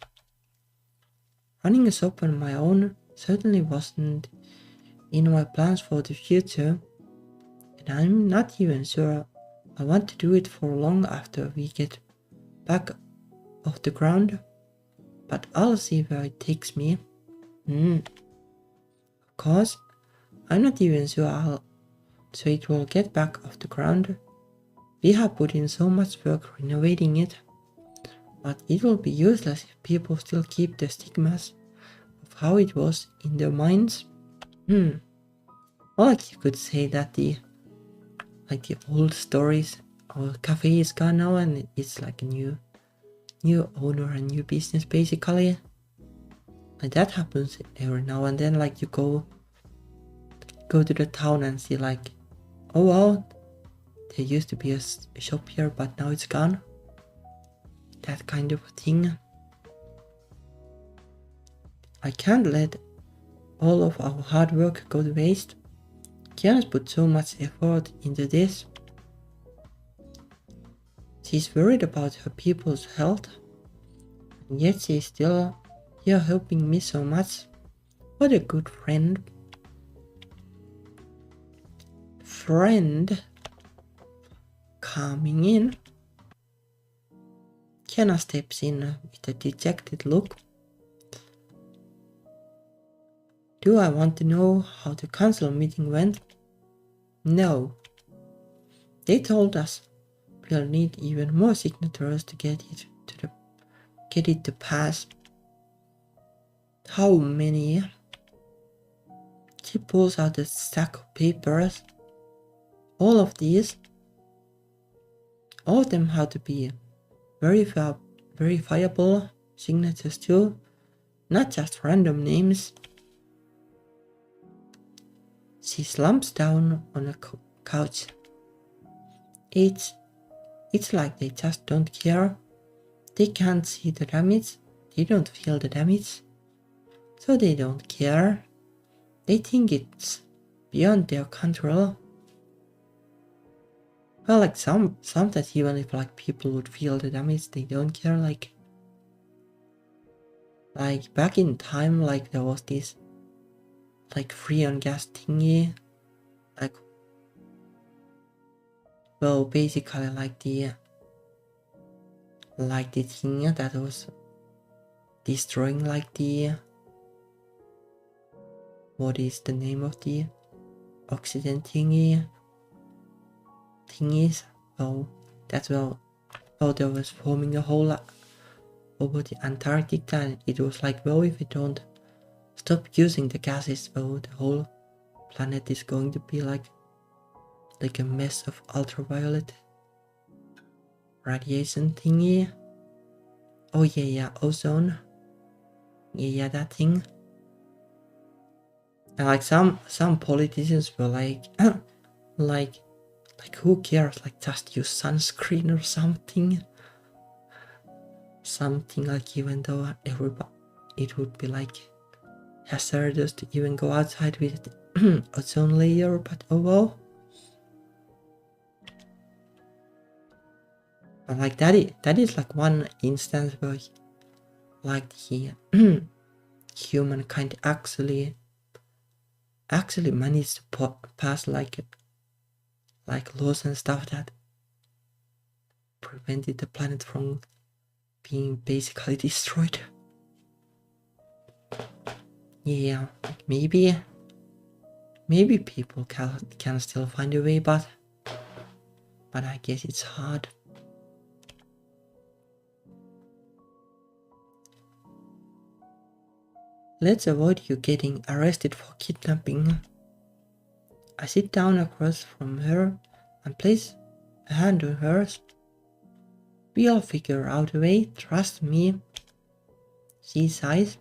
Running a shop on my own certainly wasn't in my plans for the future, and I'm not even sure I want to do it for long after we get back off the ground, but I'll see where it takes me. Of course, I'm not even sure so it will get back off the ground. We have put in so much work renovating it, but it will be useless if people still keep the stigmas of how it was in their minds. Or like you could say that the old stories or cafe is gone now and it's like a new owner and new business basically. Like that happens every now and then, like you go to the town and see like, oh wow, there used to be a shop here but now it's gone. That kind of thing. I can't let all of our hard work go to waste. Kiana's put so much effort into this. She's worried about her people's health, and yet she's still here helping me so much. What a good friend. Coming in. Kiana steps in with a dejected look. Do I want to know how the council meeting went? No. They told us we'll need even more signatures to get it to pass. How many? She pulls out a stack of papers. All of these. All of them have to be verifiable signatures too, not just random names. She slumps down on a couch. It's like they just don't care. They can't see the damage. They don't feel the damage. So they don't care. They think it's beyond their control. Well, like sometimes even if like people would feel the damage, they don't care. Like back in time, like there was this like free on gas thingy, like, well, basically like like the thing that was destroying like the, what is the name of the oxygen thingies. Well, that's well, there was forming a hole over the Antarctica, and it was like, well, if we don't stop using the gases, well, the whole planet is going to be like a mess of ultraviolet radiation thingy. Oh yeah, ozone. Yeah, that thing. And like some politicians were like, like who cares? Like just use sunscreen or something. Something like, even though everybody, it would be like hazardous to even go outside with ozone layer, but oh well. But like that is like one instance where like the humankind actually managed to pass like laws and stuff that prevented the planet from being basically destroyed. Yeah, maybe people can still find a way, but I guess it's hard. Let's avoid you getting arrested for kidnapping. I sit down across from her and place a hand on hers. We'll figure out a way, trust me. She sighs.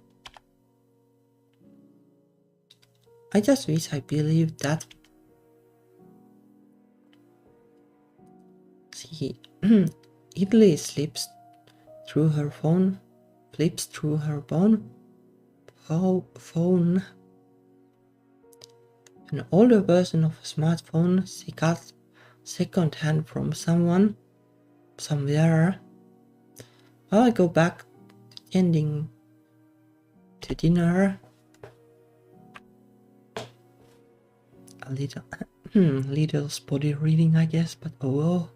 I just wish I believed that. She idly flips through her phone. Phone. An older version of a smartphone she got second hand from someone, somewhere. While I go back ending to dinner. A little spotty reading, I guess, but oh well.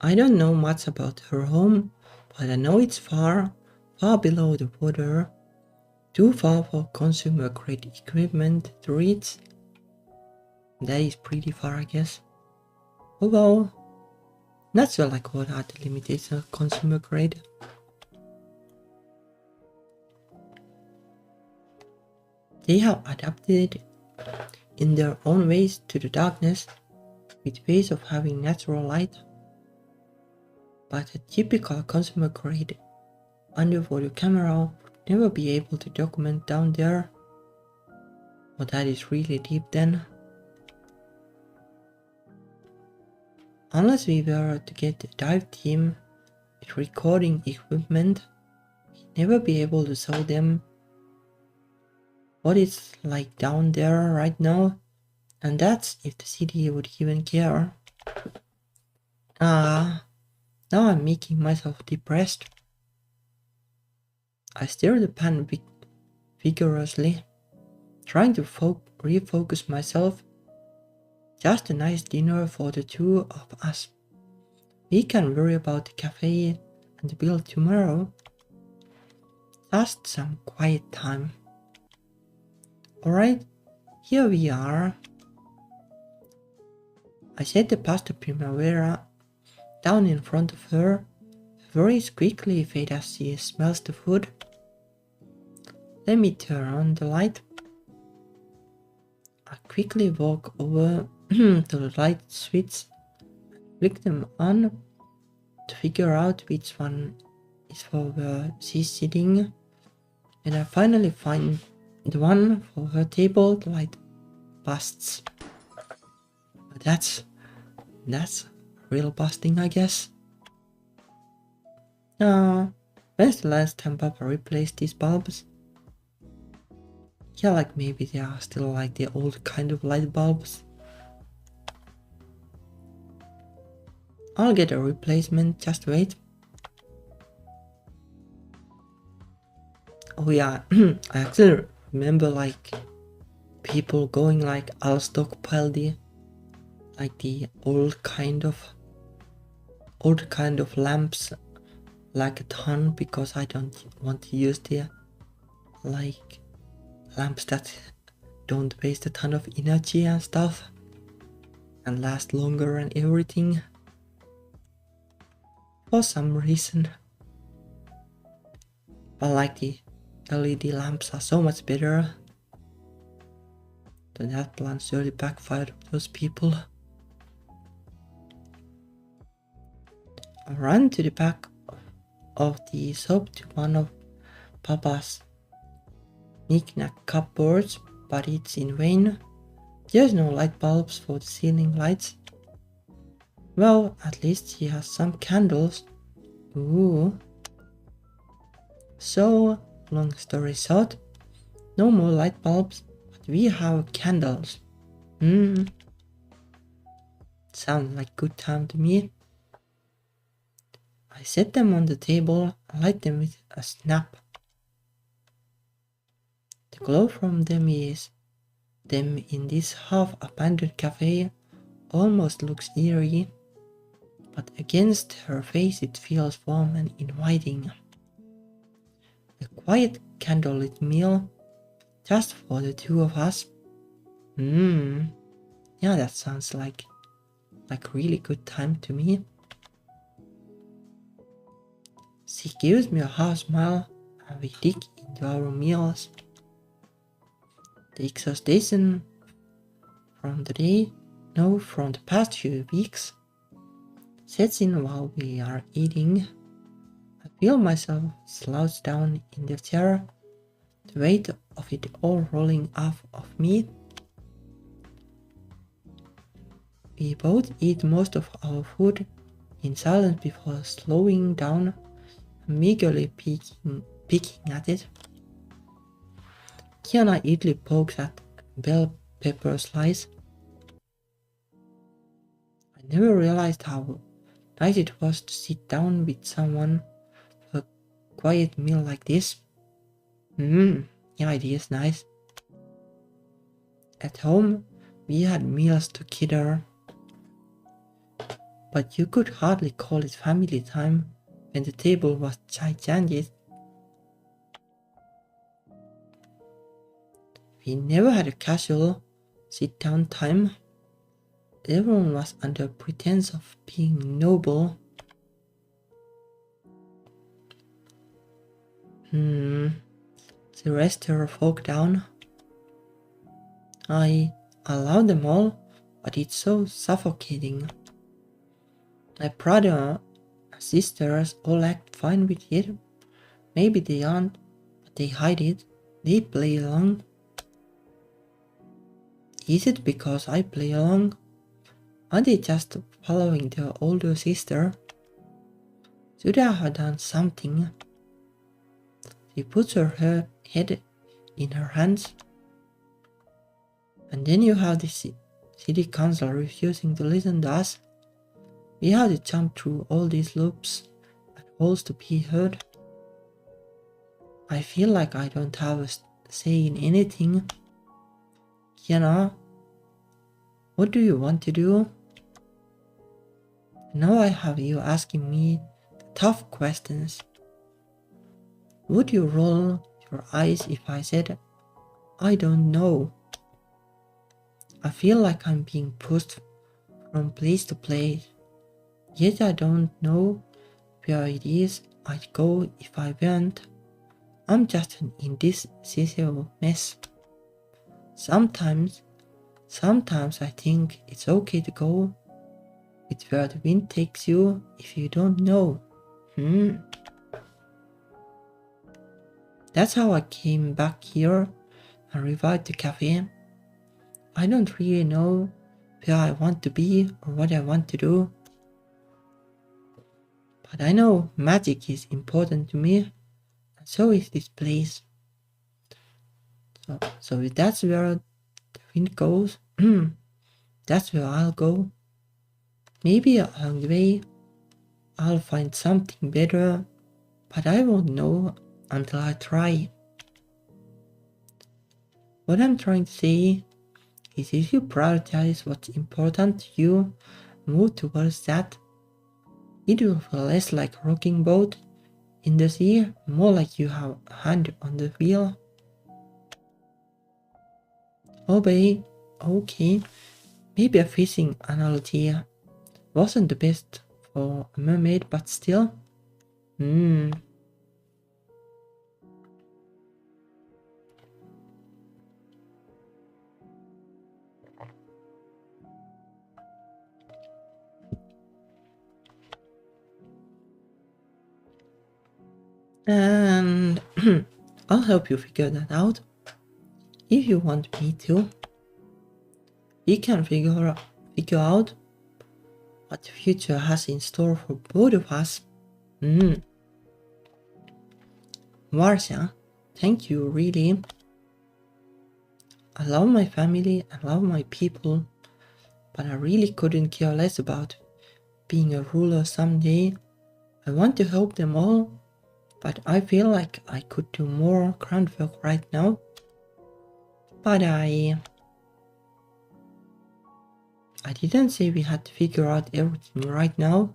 I don't know much about her home, but I know it's far below the water, too far for consumer grade equipment to reach. That is pretty far, I guess. Oh well. Not sure like what are the limitations of consumer grade. They have adapted in their own ways to the darkness, with ways of having natural light. But a typical consumer grade underwater camera would never be able to document down there. Well, that is really deep then. Unless we were to get the dive team with recording equipment, we'd never be able to show them what it's like down there right now, and that's if the city would even care. Now I'm making myself depressed. I stir the pan vigorously, trying to refocus myself. Just a nice dinner for the two of us. We can worry about the cafe and the bill tomorrow. Just some quiet time. Alright, here we are. I set the pasta primavera down in front of her. Very quickly fade as she smells the food. Let me turn on the light. I quickly walk over to the light switch, flick them on to figure out which one is for where she's sitting, and I finally find the one for her table. The light busts. That's real busting, I guess. When's the last time Papa replaced these bulbs? Yeah, like maybe they are still like the old kind of light bulbs. I'll get a replacement, just wait. Oh yeah, I actually remember like people going like I'll stockpile the old kind of lamps like a ton, because I don't want to use the like lamps that don't waste a ton of energy and stuff and last longer and everything for some reason. But like the LED lamps are so much better. So that plan surely backfired on those people. I ran to the back of the shop to one of Papa's knick-knack cupboards, but it's in vain. There's no light bulbs for the ceiling lights. Well, at least he has some candles. Ooh. So, long story short, no more light bulbs, but we have candles. Sounds like good time to me. I set them on the table and light them with a snap. The glow from them in this half-abandoned cafe almost looks eerie, but against her face it feels warm and inviting. A quiet candlelit meal, just for the two of us. Yeah, that sounds like really good time to me. She gives me a half smile and we dig into our meals. The exhaustion from the past few weeks sets in while we are eating. I feel myself slouch down in the chair, the weight of it all rolling off of me. We both eat most of our food in silence before slowing down and meagerly picking at it. Kiana idly pokes at bell pepper slice. I never realized how nice it was to sit down with someone for a quiet meal like this. Yeah, it is nice. At home, we had meals together, but you could hardly call it family time when the table was gigantic. We never had a casual sit-down time. Everyone was under pretense of being noble. The rest her folk down. I allow them all, but it's so suffocating. My brother and sisters all act fine with it. Maybe they aren't, but they hide it. They play along. Is it because I play along? Are they just following their older sister? Should I have done something? She puts her head in her hands. And then you have the city council refusing to listen to us. We have to jump through all these loops and holes to be heard. I feel like I don't have a say in anything. Kiana, what do you want to do? Now I have you asking me the tough questions. Would you roll your eyes if I said, I don't know? I feel like I'm being pushed from place to place, yet I don't know where it is I'd go if I went. I'm just an indecisive mess. Sometimes I think it's okay to go with where the wind takes you if you don't know. That's how I came back here and revived the cafe. I don't really know where I want to be or what I want to do. But I know magic is important to me, and so is this place. So if that's where the wind goes, that's where I'll go. Maybe along the way I'll find something better, but I won't know until I try. What I'm trying to say is if you prioritize what's important to you, move towards that, it will feel less like a rocking boat in the sea, more like you have a hand on the wheel. Okay, maybe a fishing analogy wasn't the best for a mermaid, but still. And I'll help you figure that out. If you want me to, we can figure out what the future has in store for both of us. Marcia, thank you, really. I love my family, I love my people, but I really couldn't care less about being a ruler someday. I want to help them all, but I feel like I could do more groundwork right now. But I didn't say we had to figure out everything right now.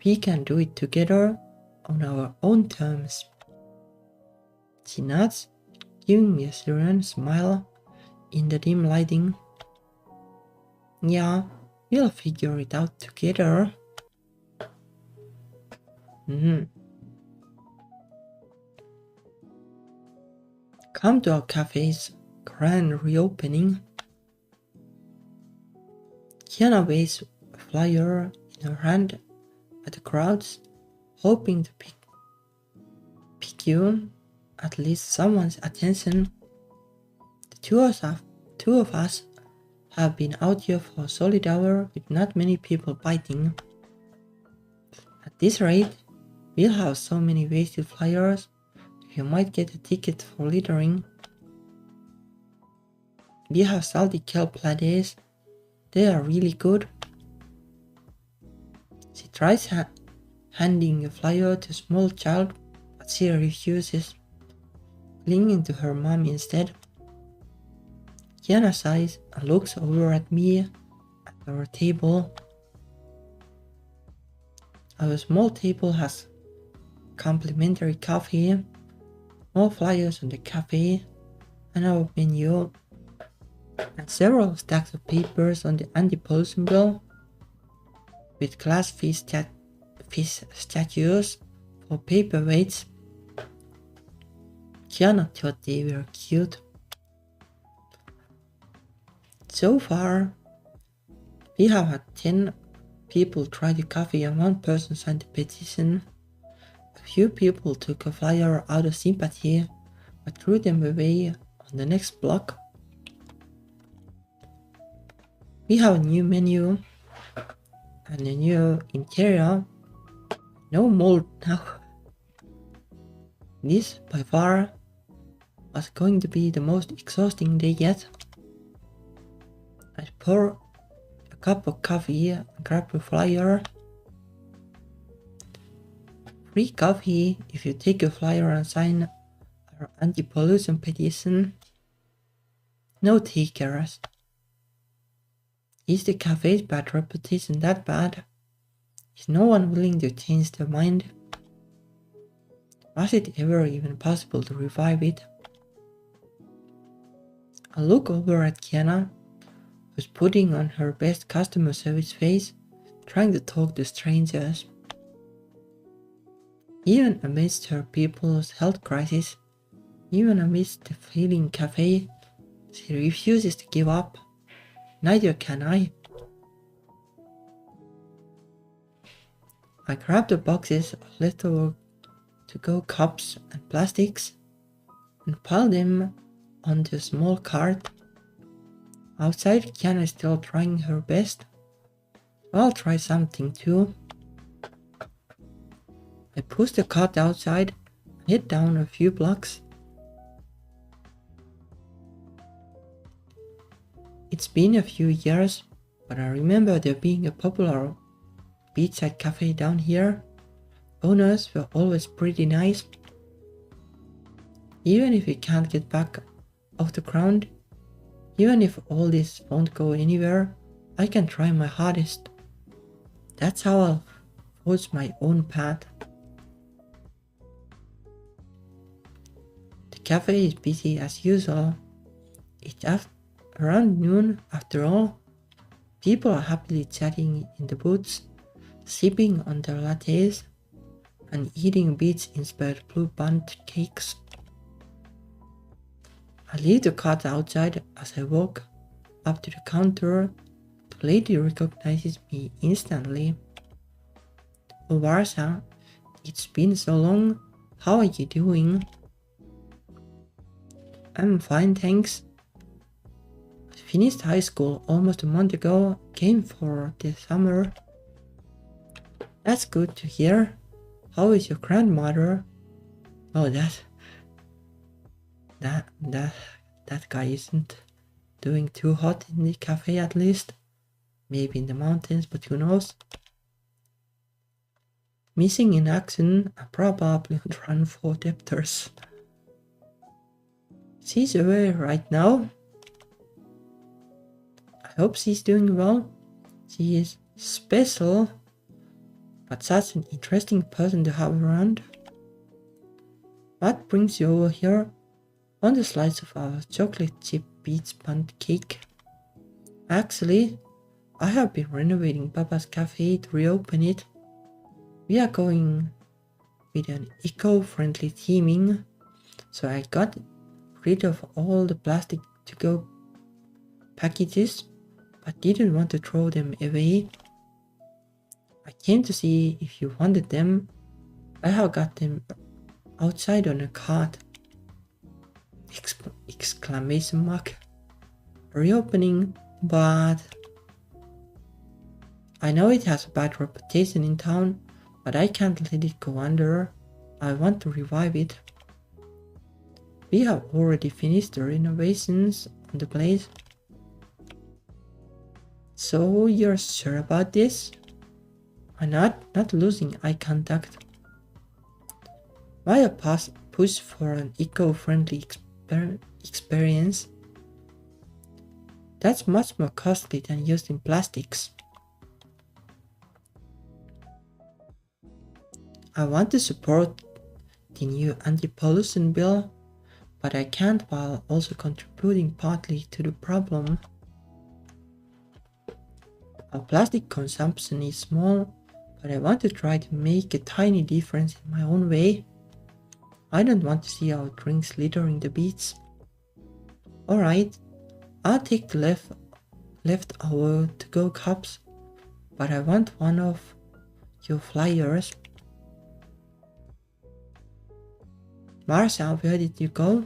We can do it together on our own terms. She nods, giving me a serene smile in the dim lighting. Yeah, we'll figure it out together. Come to our cafe's grand reopening. Kiana waves a flyer in her hand at the crowds, hoping to pick you, at least someone's attention. The two of us have been out here for a solid hour with not many people biting. At this rate, we'll have so many wasted flyers, you might get a ticket for littering. We have salty kelp lattes. They are really good. She tries handing a flyer to a small child, but she refuses, clinging to her mom instead. Kiana sighs and looks over at me at our table. Our small table has complimentary coffee, more flyers on the cafe, and our menu, and several stacks of papers on the anti-pollution bill, with glass fish statues for paperweights. Kiana thought they were cute. So far, we have had 10 people try the coffee and 1 person signed the petition. A few people took a flyer out of sympathy, but threw them away on the next block. We have a new menu and a new interior. No mold now. This, by far, was going to be the most exhausting day yet. I pour a cup of coffee and grab a flyer. Free coffee if you take a flyer and sign our anti-pollution petition. No takers. Is the cafe's bad reputation that bad? Is no one willing to change their mind? Was it ever even possible to revive it? I look over at Kiana, who's putting on her best customer service face, trying to talk to strangers. Even amidst her people's health crisis, even amidst the failing cafe, she refuses to give up. Neither can I. I grab the boxes of leftover to-go cups and plastics and pile them onto a small cart. Outside, Kiana is still trying her best. I'll try something too. I push the cart outside and head down a few blocks. It's been a few years, but I remember there being a popular beachside cafe down here. Owners were always pretty nice. Even if we can't get back off the ground, even if all this won't go anywhere, I can try my hardest. That's how I'll forge my own path. The cafe is busy as usual. It's around noon after all. People are happily chatting in the booths, sipping on their lattes, and eating beach-inspired blue bundt cakes. I leave the cart outside as I walk up to the counter. The lady recognizes me instantly. "Oh, Varsa, it's been so long. How are you doing?" "I'm fine, thanks. I finished high school almost a month ago, came for the summer." "That's good to hear. How is your grandmother?" "Oh, that guy isn't doing too hot in the cafe at least. Maybe in the mountains, but who knows? Missing in action and probably on run for debtors." "She's away right now. I hope she's doing well. She is special, but such an interesting person to have around." "What brings you over here?" "Want a slice of our chocolate chip beach bundt cake?" "Actually, I have been renovating Papa's cafe to reopen it. We are going with an eco-friendly theming, so I got rid of all the plastic to-go packages, but didn't want to throw them away. I came to see if you wanted them. I have got them outside on a cart." Exclamation mark. "Reopening, but I know it has a bad reputation in town, but I can't let it go under. I want to revive it. We have already finished the renovations on the place." "So you're sure about this?" I'm not losing eye contact. "Why a push for an eco-friendly experience? That's much more costly than using plastics." "I want to support the new anti-pollution bill, but I can't while also contributing partly to the problem. Our plastic consumption is small, but I want to try to make a tiny difference in my own way. I don't want to see our drinks littering the beach." "Alright, I'll take the leftover to-go cups, but I want one of your flyers." "Marcia, where did you go?"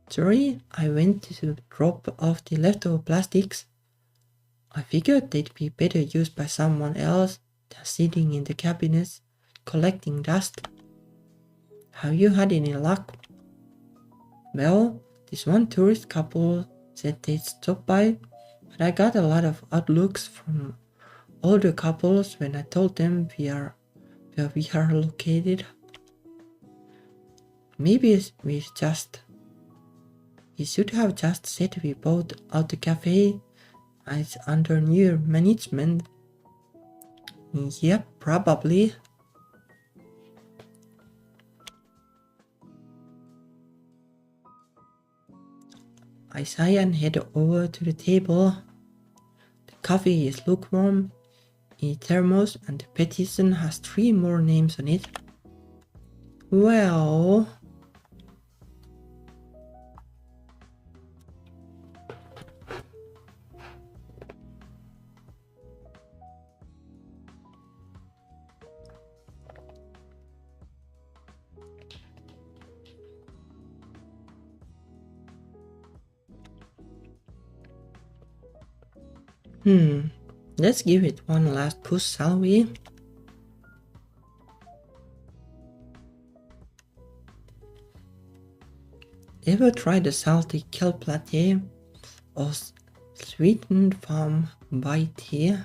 "Sorry, I went to drop off the leftover plastics. I figured they'd be better used by someone else than sitting in the cabinets collecting dust." "Have you had any luck?" "Well, this one tourist couple said they'd stop by, but I got a lot of odd looks from older couples when I told them where we are located. Maybe we should have just said we bought out the cafe and it's under new management." "Yep, probably." I sigh and head over to the table. The coffee is lukewarm in a thermos and the petition has 3 more names on it. Well... Let's give it one last push, shall we? Ever tried a salty kelp latte or sweetened farm by tea?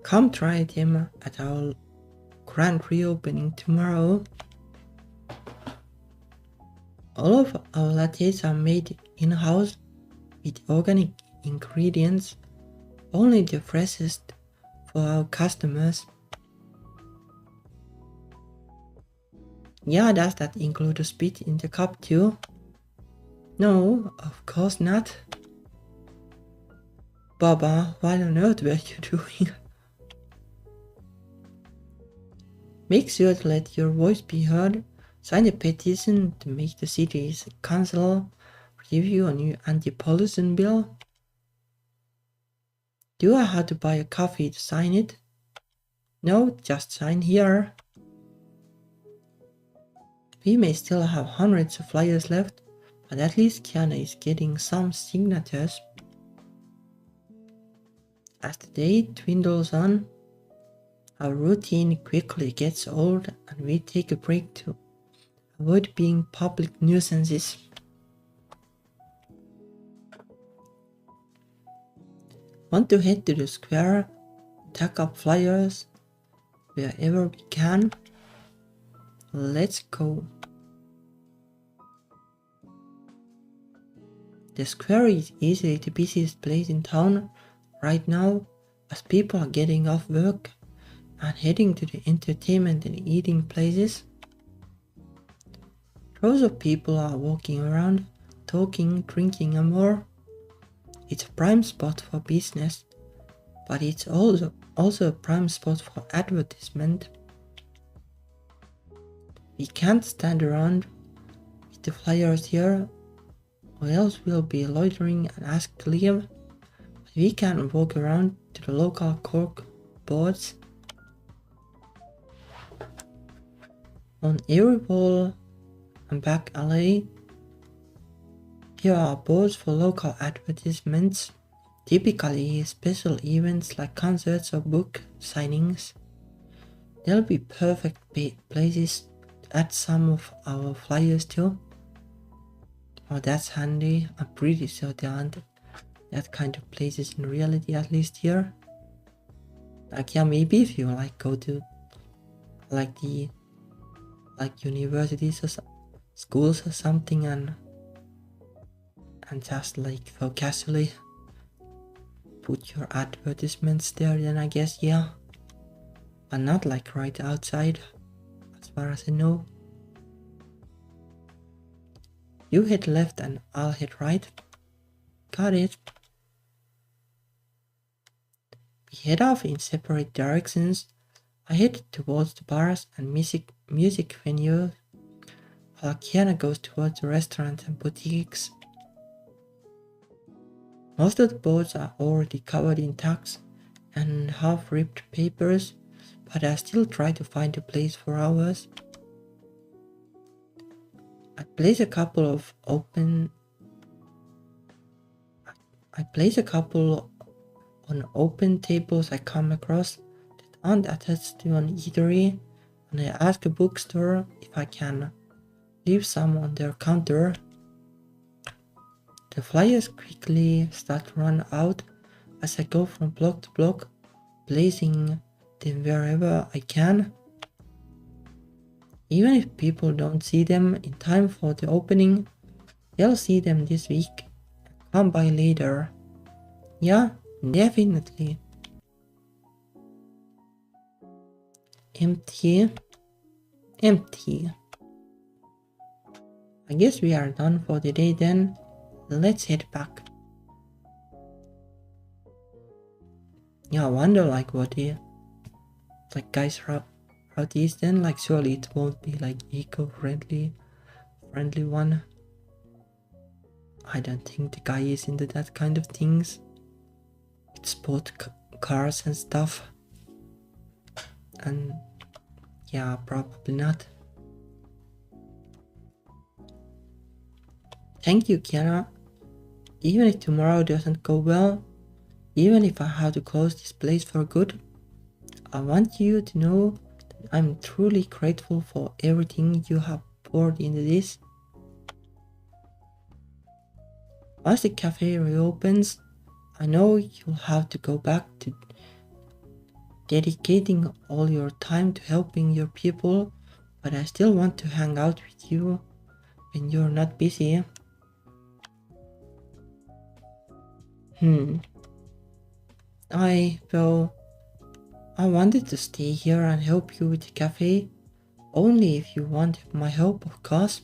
Come try them at our grand reopening tomorrow. All of our lattes are made in-house with organic ingredients, only the freshest for our customers. Yeah, does that include a spit in the cup too? No, of course not. Baba, what on earth were you doing? Make sure to let your voice be heard. Sign a petition to make the city's council review a new anti-pollution bill. Do I have to buy a coffee to sign it? No, just sign here. We may still have hundreds of flyers left, but at least Kiana is getting some signatures. As the day dwindles on, our routine quickly gets old and we take a break to avoid being public nuisances. Want to head to the square, tack up flyers wherever we can? Let's go. The square is easily the busiest place in town right now, as people are getting off work and heading to the entertainment and eating places. Rows of people are walking around, talking, drinking and more. It's a prime spot for business, but it's also a prime spot for advertisement. We can't stand around with the flyers here, or else we'll be loitering and asked to leave. But we can walk around to the local cork boards. On every wall and back alley, here are boards for local advertisements, typically special events like concerts or book signings. They'll be perfect places to add some of our flyers to. Oh, that's handy. I'm pretty sure there aren't that kind of places in reality, at least here. Like, yeah, maybe if you like go to like universities or schools or something and just like for casually put your advertisements there, then I guess yeah, but not like right outside as far as I know. You head left and I'll head right. Got it. We head off in separate directions. I head towards the bars and music venues, while Kiana goes towards the restaurants and boutiques. Most of the boards are already covered in tags and half-ripped papers, but I still try to find a place for ours. I place a couple on open tables I come across that aren't attached to an eatery, and I ask a bookstore if I can leave some on their counter. The flyers quickly start to run out as I go from block to block, placing them wherever I can. Even if people don't see them in time for the opening, they'll see them this week and come by later. Yeah, definitely. Empty. I guess we are done for the day then. Let's head back. Yeah, I wonder like what the guys route is then. Like surely it won't be like eco-friendly one. I don't think the guy is into that kind of things. It's sport cars and stuff. And yeah, probably not. Thank you, Kiana. Even if tomorrow doesn't go well, even if I have to close this place for good, I want you to know that I'm truly grateful for everything you have poured into this. Once the cafe reopens, I know you'll have to go back to dedicating all your time to helping your people, but I still want to hang out with you when you're not busy. I wanted to stay here and help you with the cafe, only if you wanted my help, of course.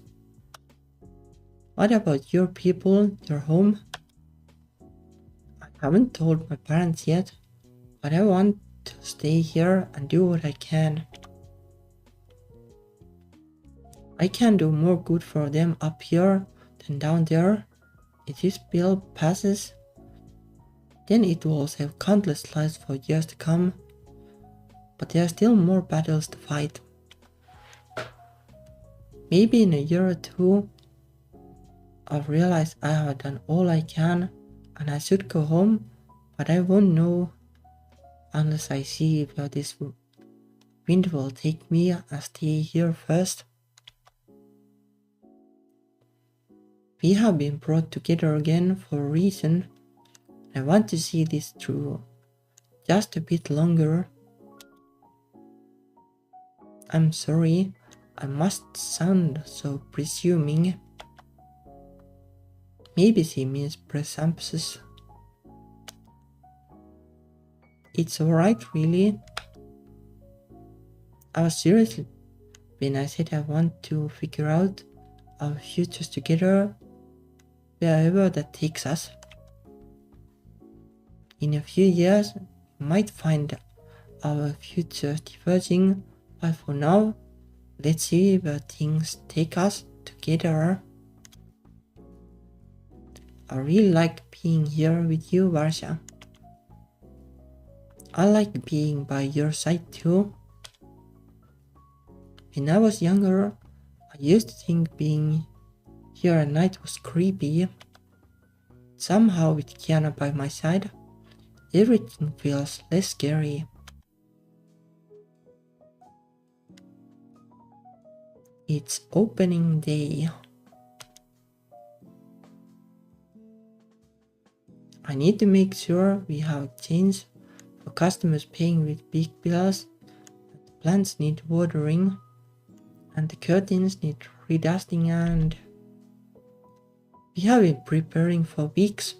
What about your people, your home? I haven't told my parents yet, but I want to stay here and do what I can. I can do more good for them up here than down there. If this bill passes, then it will save countless lives for years to come. But there are still more battles to fight. Maybe in a year or two, I'll realize I have done all I can and I should go home, but I won't know unless I see where this wind will take me and stay here first. We have been brought together again for a reason. I want to see this through just a bit longer. I'm sorry, I must sound so presuming. Maybe she means presumptuous. It's alright, really. I was serious when I said I want to figure out our futures together, wherever that takes us. In a few years, we might find our futures diverging, but for now, let's see where things take us together. I really like being here with you, Varsha. I like being by your side too. When I was younger, I used to think being here at night was creepy. Somehow with Kiana by my side, everything feels less scary. It's opening day. I need to make sure we have change for customers paying with big bills, the plants need watering, and the curtains need redusting, and we have been preparing for weeks,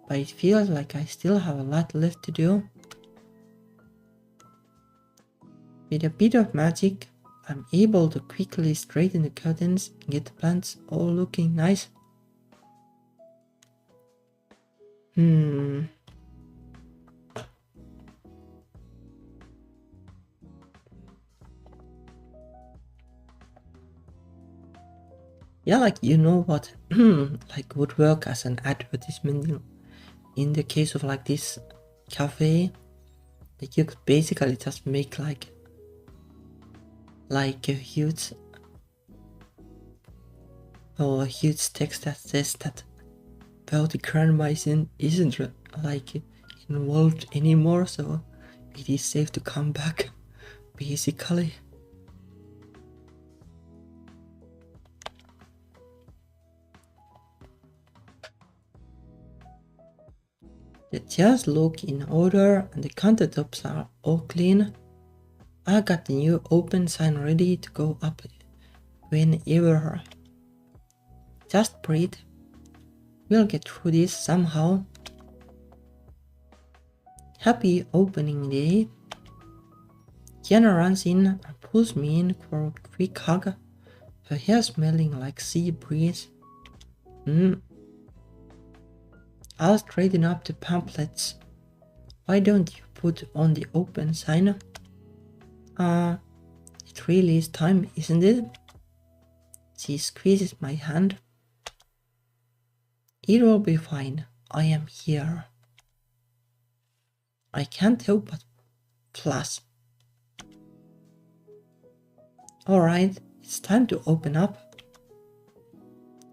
but it feels like I still have a lot left to do. With a bit of magic, I'm able to quickly straighten the curtains and get the plants all looking nice. Yeah, like you know what like would work as an advertisement in the case of like this cafe, that you could basically just make like a huge text that says that well, the grandma isn't like involved anymore, so it is safe to come back, basically. The chairs look in order and the countertops are all clean. I got the new open sign ready to go up whenever. Just breathe. We'll get through this somehow. Happy opening day. Kiana runs in and pulls me in for a quick hug, her hair smelling like sea breeze. I'll straighten up the pamphlets. Why don't you put on the open sign? It really is time, isn't it? She squeezes my hand. It will be fine. I am here. I can't help but flash. Alright, it's time to open up.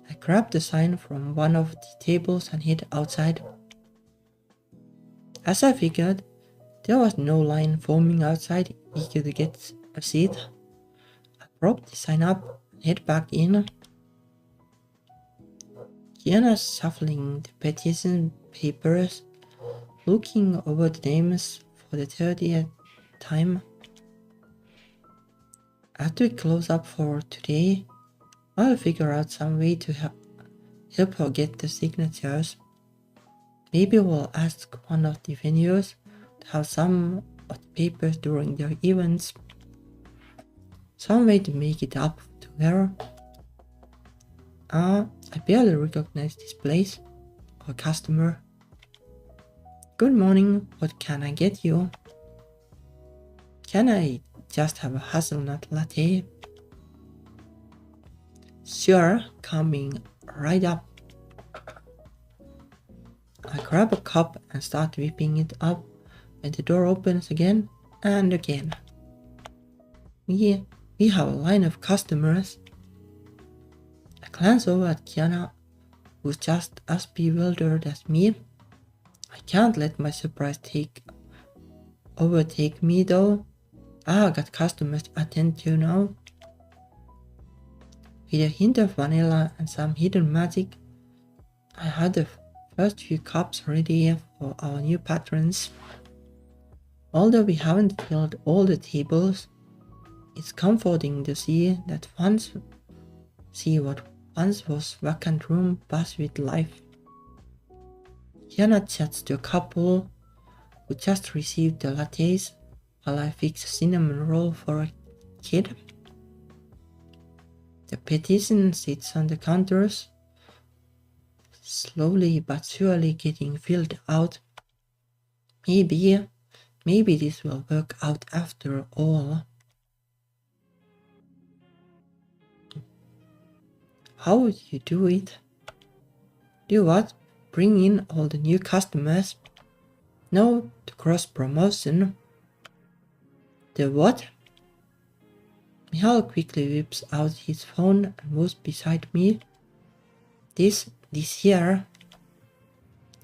I grabbed the sign from one of the tables and hid outside. As I figured, There was no line forming outside, eager to get a seat. I prop the sign up and head back in. Kiana shuffling the petition papers, looking over the names for the 30th time. After we close up for today, I'll figure out some way to help her get the signatures. Maybe we'll ask one of the venues to have some of the papers during their events. Some way to make it up to her. I barely recognize this place or customer. Good morning, what can I get you? Can I just have a hazelnut latte? Sure, coming right up. I grab a cup and start whipping it up when the door opens again and again. We have a line of customers. I glance over at Kiana, who's just as bewildered as me. I can't let my surprise overtake me though. I got customers to attend to now. With a hint of vanilla and some hidden magic, I had the first few cups ready for our new patrons. Although we haven't filled all the tables, it's comforting to see what once was vacant room buzz with life. Kiana chats to a couple who just received the lattes while I fix a cinnamon roll for a kid. The petition sits on the counters, slowly but surely getting filled out. Maybe this will work out after all. How would you do it? Do what? Bring in all the new customers? No, to cross promotion. The what? Michal quickly whips out his phone and moves beside me. This year,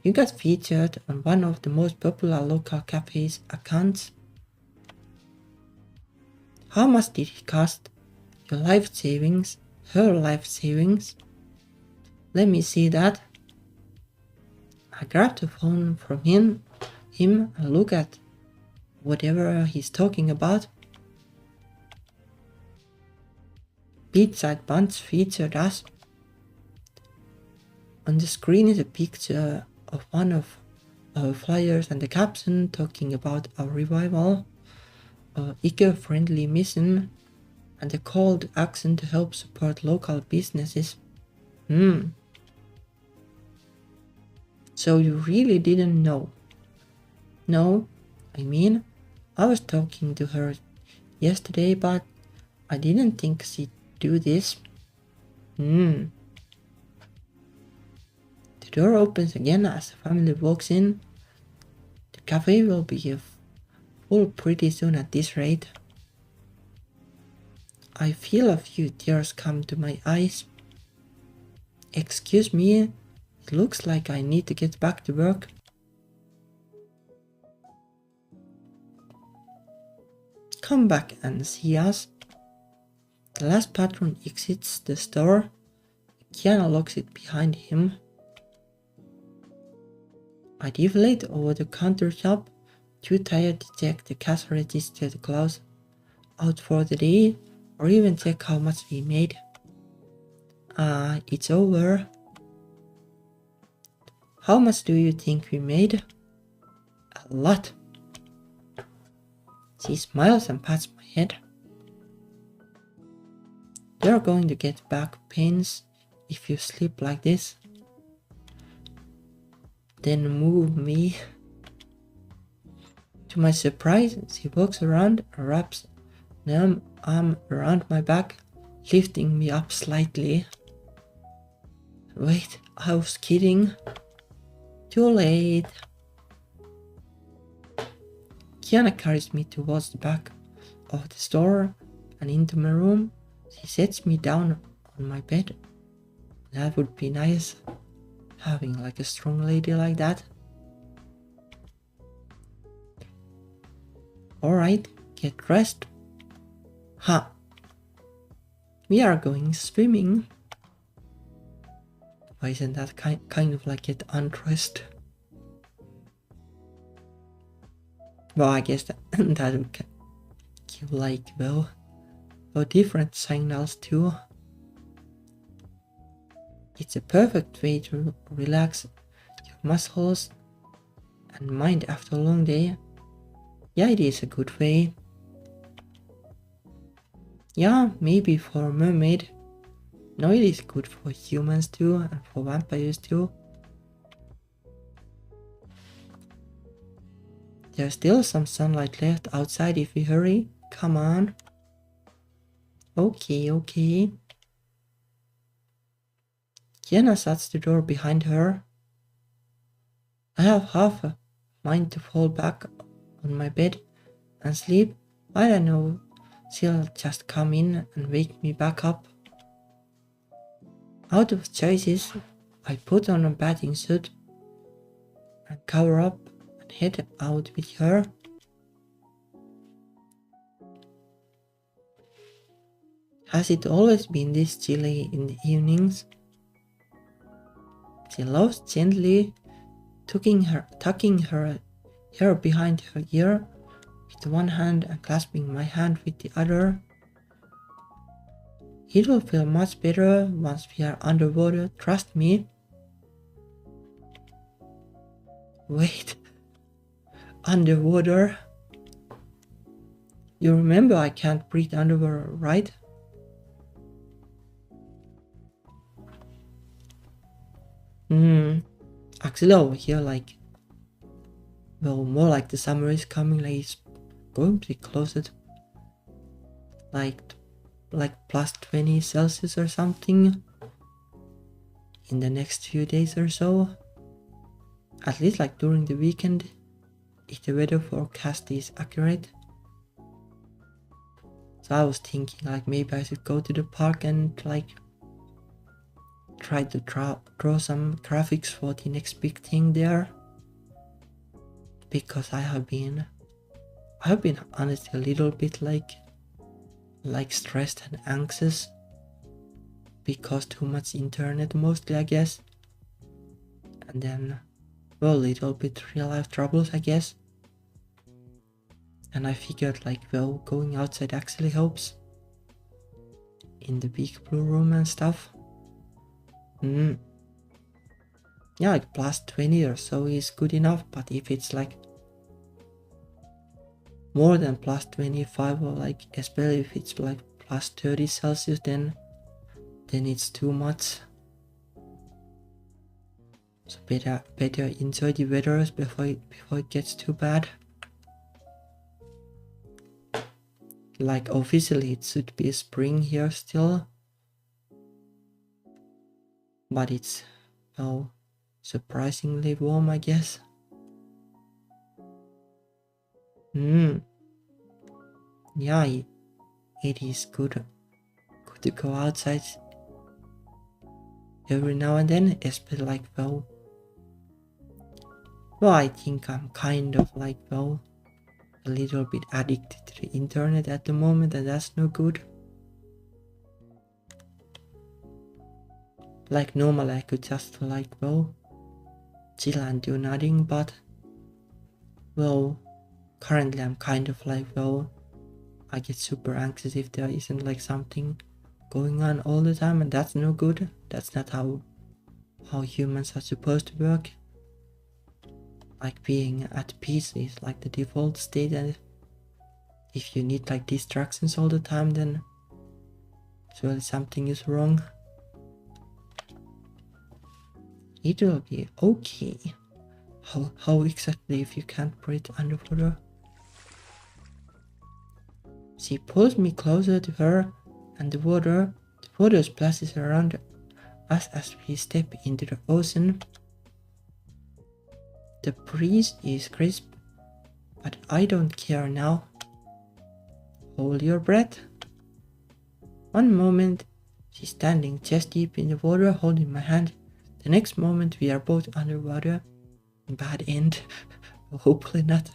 you got featured on one of the most popular local cafes accounts. How much did it cost? Your life savings? Her life savings? Let me see that. I grab the phone from him and look at whatever he's talking about. Beachside Buns featured us. On the screen is a picture of one of our flyers and the caption talking about our revival, our eco-friendly mission, and the call to action to help support local businesses. So you really didn't know? No, I mean, I was talking to her yesterday, but I didn't think she'd do this. The door opens again as the family walks in. The cafe will be full pretty soon at this rate. I feel a few tears come to my eyes. Excuse me, it looks like I need to get back to work. Come back and see us. The last patron exits the store. Kiana locks it behind him. I deflate over the counter shop, too tired to check the cash register to close out for the day or even check how much we made. It's over. How much do you think we made? A lot. She smiles and pats my head. You're going to get back pains if you sleep like this. Then move me. To my surprise, she walks around and wraps an arm around my back, lifting me up slightly. Wait, I was kidding. Too late. Kiana carries me towards the back of the store and into my room. She sets me down on my bed. That would be nice, having like a strong lady like that. Alright, get dressed. Ha! We are going swimming. Why isn't that kind of like get undressed? Well, I guess that would give like, well, different signals too. It's a perfect way to relax your muscles and mind after a long day. Yeah, it is a good way. Yeah, maybe for a mermaid. No, it is good for humans too, and for vampires too. There's still some sunlight left outside if we hurry. Come on. Okay. Kiana shuts the door behind her. I have half a mind to fall back on my bed and sleep. I don't know. She'll just come in and wake me back up. Out of choices, I put on a bathing suit and cover up and head out with her. Has it always been this chilly in the evenings? She laughs gently, tucking her hair behind her ear with one hand and clasping my hand with the other. It will feel much better once we are underwater, trust me. Wait, underwater? You remember I can't breathe underwater, right? Actually over here, like, well, more like the summer is coming, like it's going to be closer to like plus 20 Celsius or something in the next few days or so. At least like during the weekend, if the weather forecast is accurate. So I was thinking like maybe I should go to the park and like try to draw some graphics for the next big thing there, because I have been honestly a little bit like stressed and anxious because too much internet mostly, I guess, and then well, a little bit real life troubles, I guess, and I figured like, well, going outside actually helps in the big blue room and stuff. Yeah, like plus 20 or so is good enough, but if it's like more than plus 25, or like especially if it's like plus 30 Celsius, then it's too much. So better enjoy the weather before it gets too bad. Like officially it should be spring here still, but it's, well, surprisingly warm, I guess. Yeah, it is good to go outside every now and then, especially like, well, I think I'm kind of like, well, a little bit addicted to the internet at the moment, and that's no good. Like normally I could just like, well, chill and do nothing, but well, currently I'm kind of like, well, I get super anxious if there isn't like something going on all the time, and that's no good. That's not how humans are supposed to work. Like being at peace is like the default state, and if you need like distractions all the time, then surely something is wrong. It will be okay. How exactly if you can't breathe underwater? She pulls me closer to her, and the water splashes around us as we step into the ocean. The breeze is crisp, but I don't care now. Hold your breath. One moment, she's standing chest deep in the water holding my hand. The next moment, we are both underwater. Bad end. Hopefully not.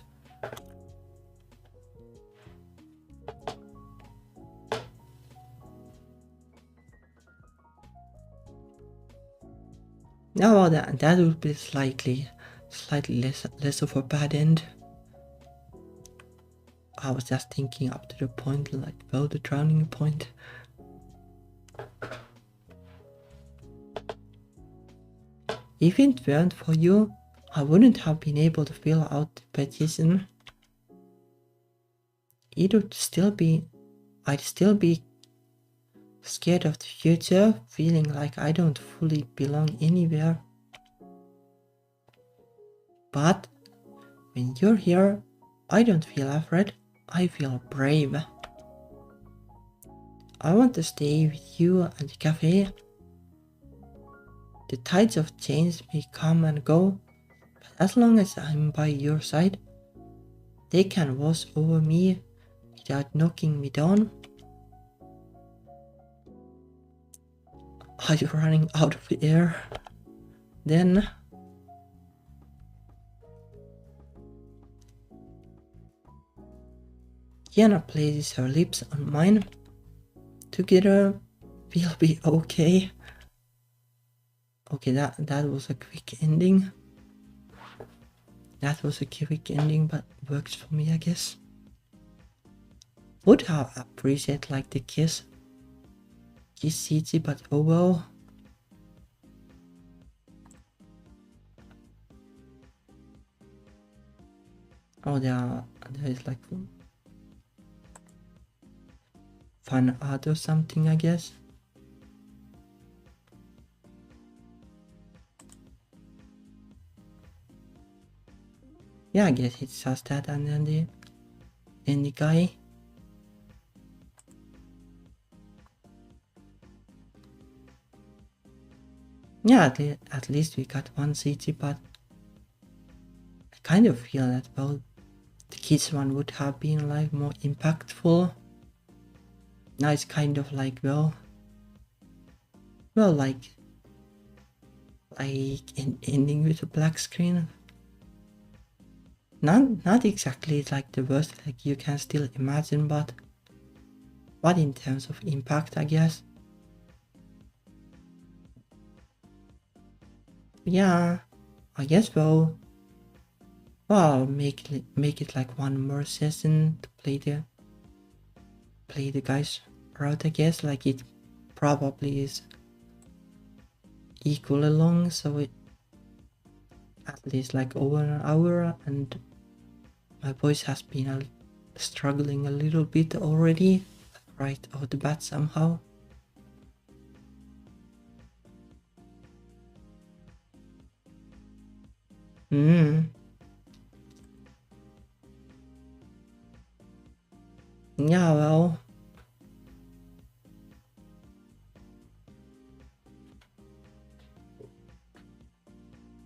Now well, that would be slightly less of a bad end. I was just thinking up to the point, like, well, the drowning point. If it weren't for you, I wouldn't have been able to fill out the petition. I'd still be scared of the future, feeling like I don't fully belong anywhere. But when you're here, I don't feel afraid, I feel brave. I want to stay with you at the cafe. The tides of change may come and go, but as long as I'm by your side, they can wash over me without knocking me down. Are you running out of air? Then Kiana places her lips on mine. Together, we'll be okay. Okay, that was a quick ending. That was a quick ending, but works for me, I guess. Would have appreciated like the kiss easy, but oh well. Oh, there is like fan art or something, I guess. Yeah, I guess it's just that, and then the guy. Yeah, at least we got one CG, but I kind of feel that, well, the kids one would have been like more impactful. Now it's kind of like, well, like ending with a black screen. Not exactly like the worst like you can still imagine, but in terms of impact, I guess. Yeah, I guess well I'll make it like one more session to play the guys route, I guess. Like it probably is equally long, so it at least like over an hour, and my voice has been struggling a little bit already, right off the bat somehow. Yeah, well,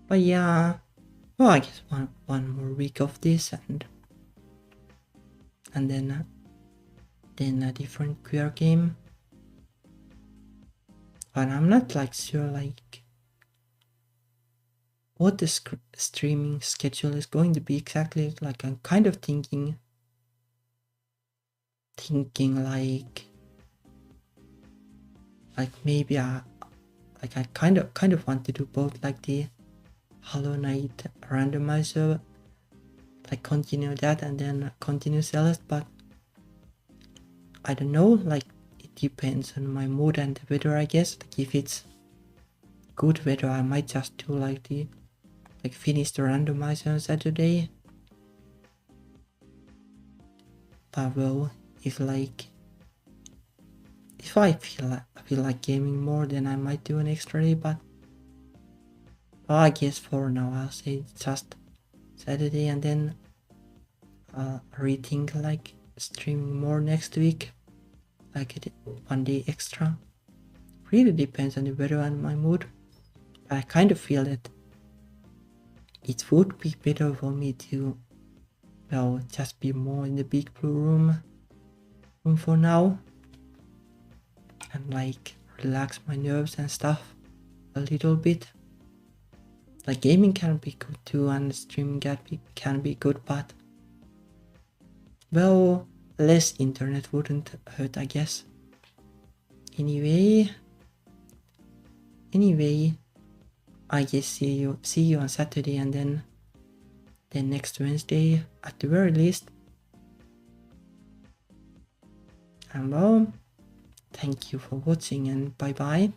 but yeah, well, I guess one more week of this, and then a different queer game. But I'm not like sure like what the streaming schedule is going to be exactly. Like I'm kind of thinking like maybe I kind of want to do both, like the Hollow Knight randomizer, like continue that and then continue Celeste, but I don't know, like it depends on my mood and the weather, I guess. Like if it's good weather, I might just do like finish the randomizer on Saturday. But well, if I feel like gaming more, then I might do an extra day, but well, I guess for now I'll say just Saturday, and then rethink like streaming more next week, like one day extra. Really depends on the weather and my mood. But I kind of feel that it would be better for me to, well, just be more in the big blue room for now, and like relax my nerves and stuff a little bit. Like gaming can be good too, and streaming can be good, but well, less internet wouldn't hurt, I guess. Anyway, I guess see you on Saturday, and then next Wednesday at the very least. And well, thank you for watching, and bye bye.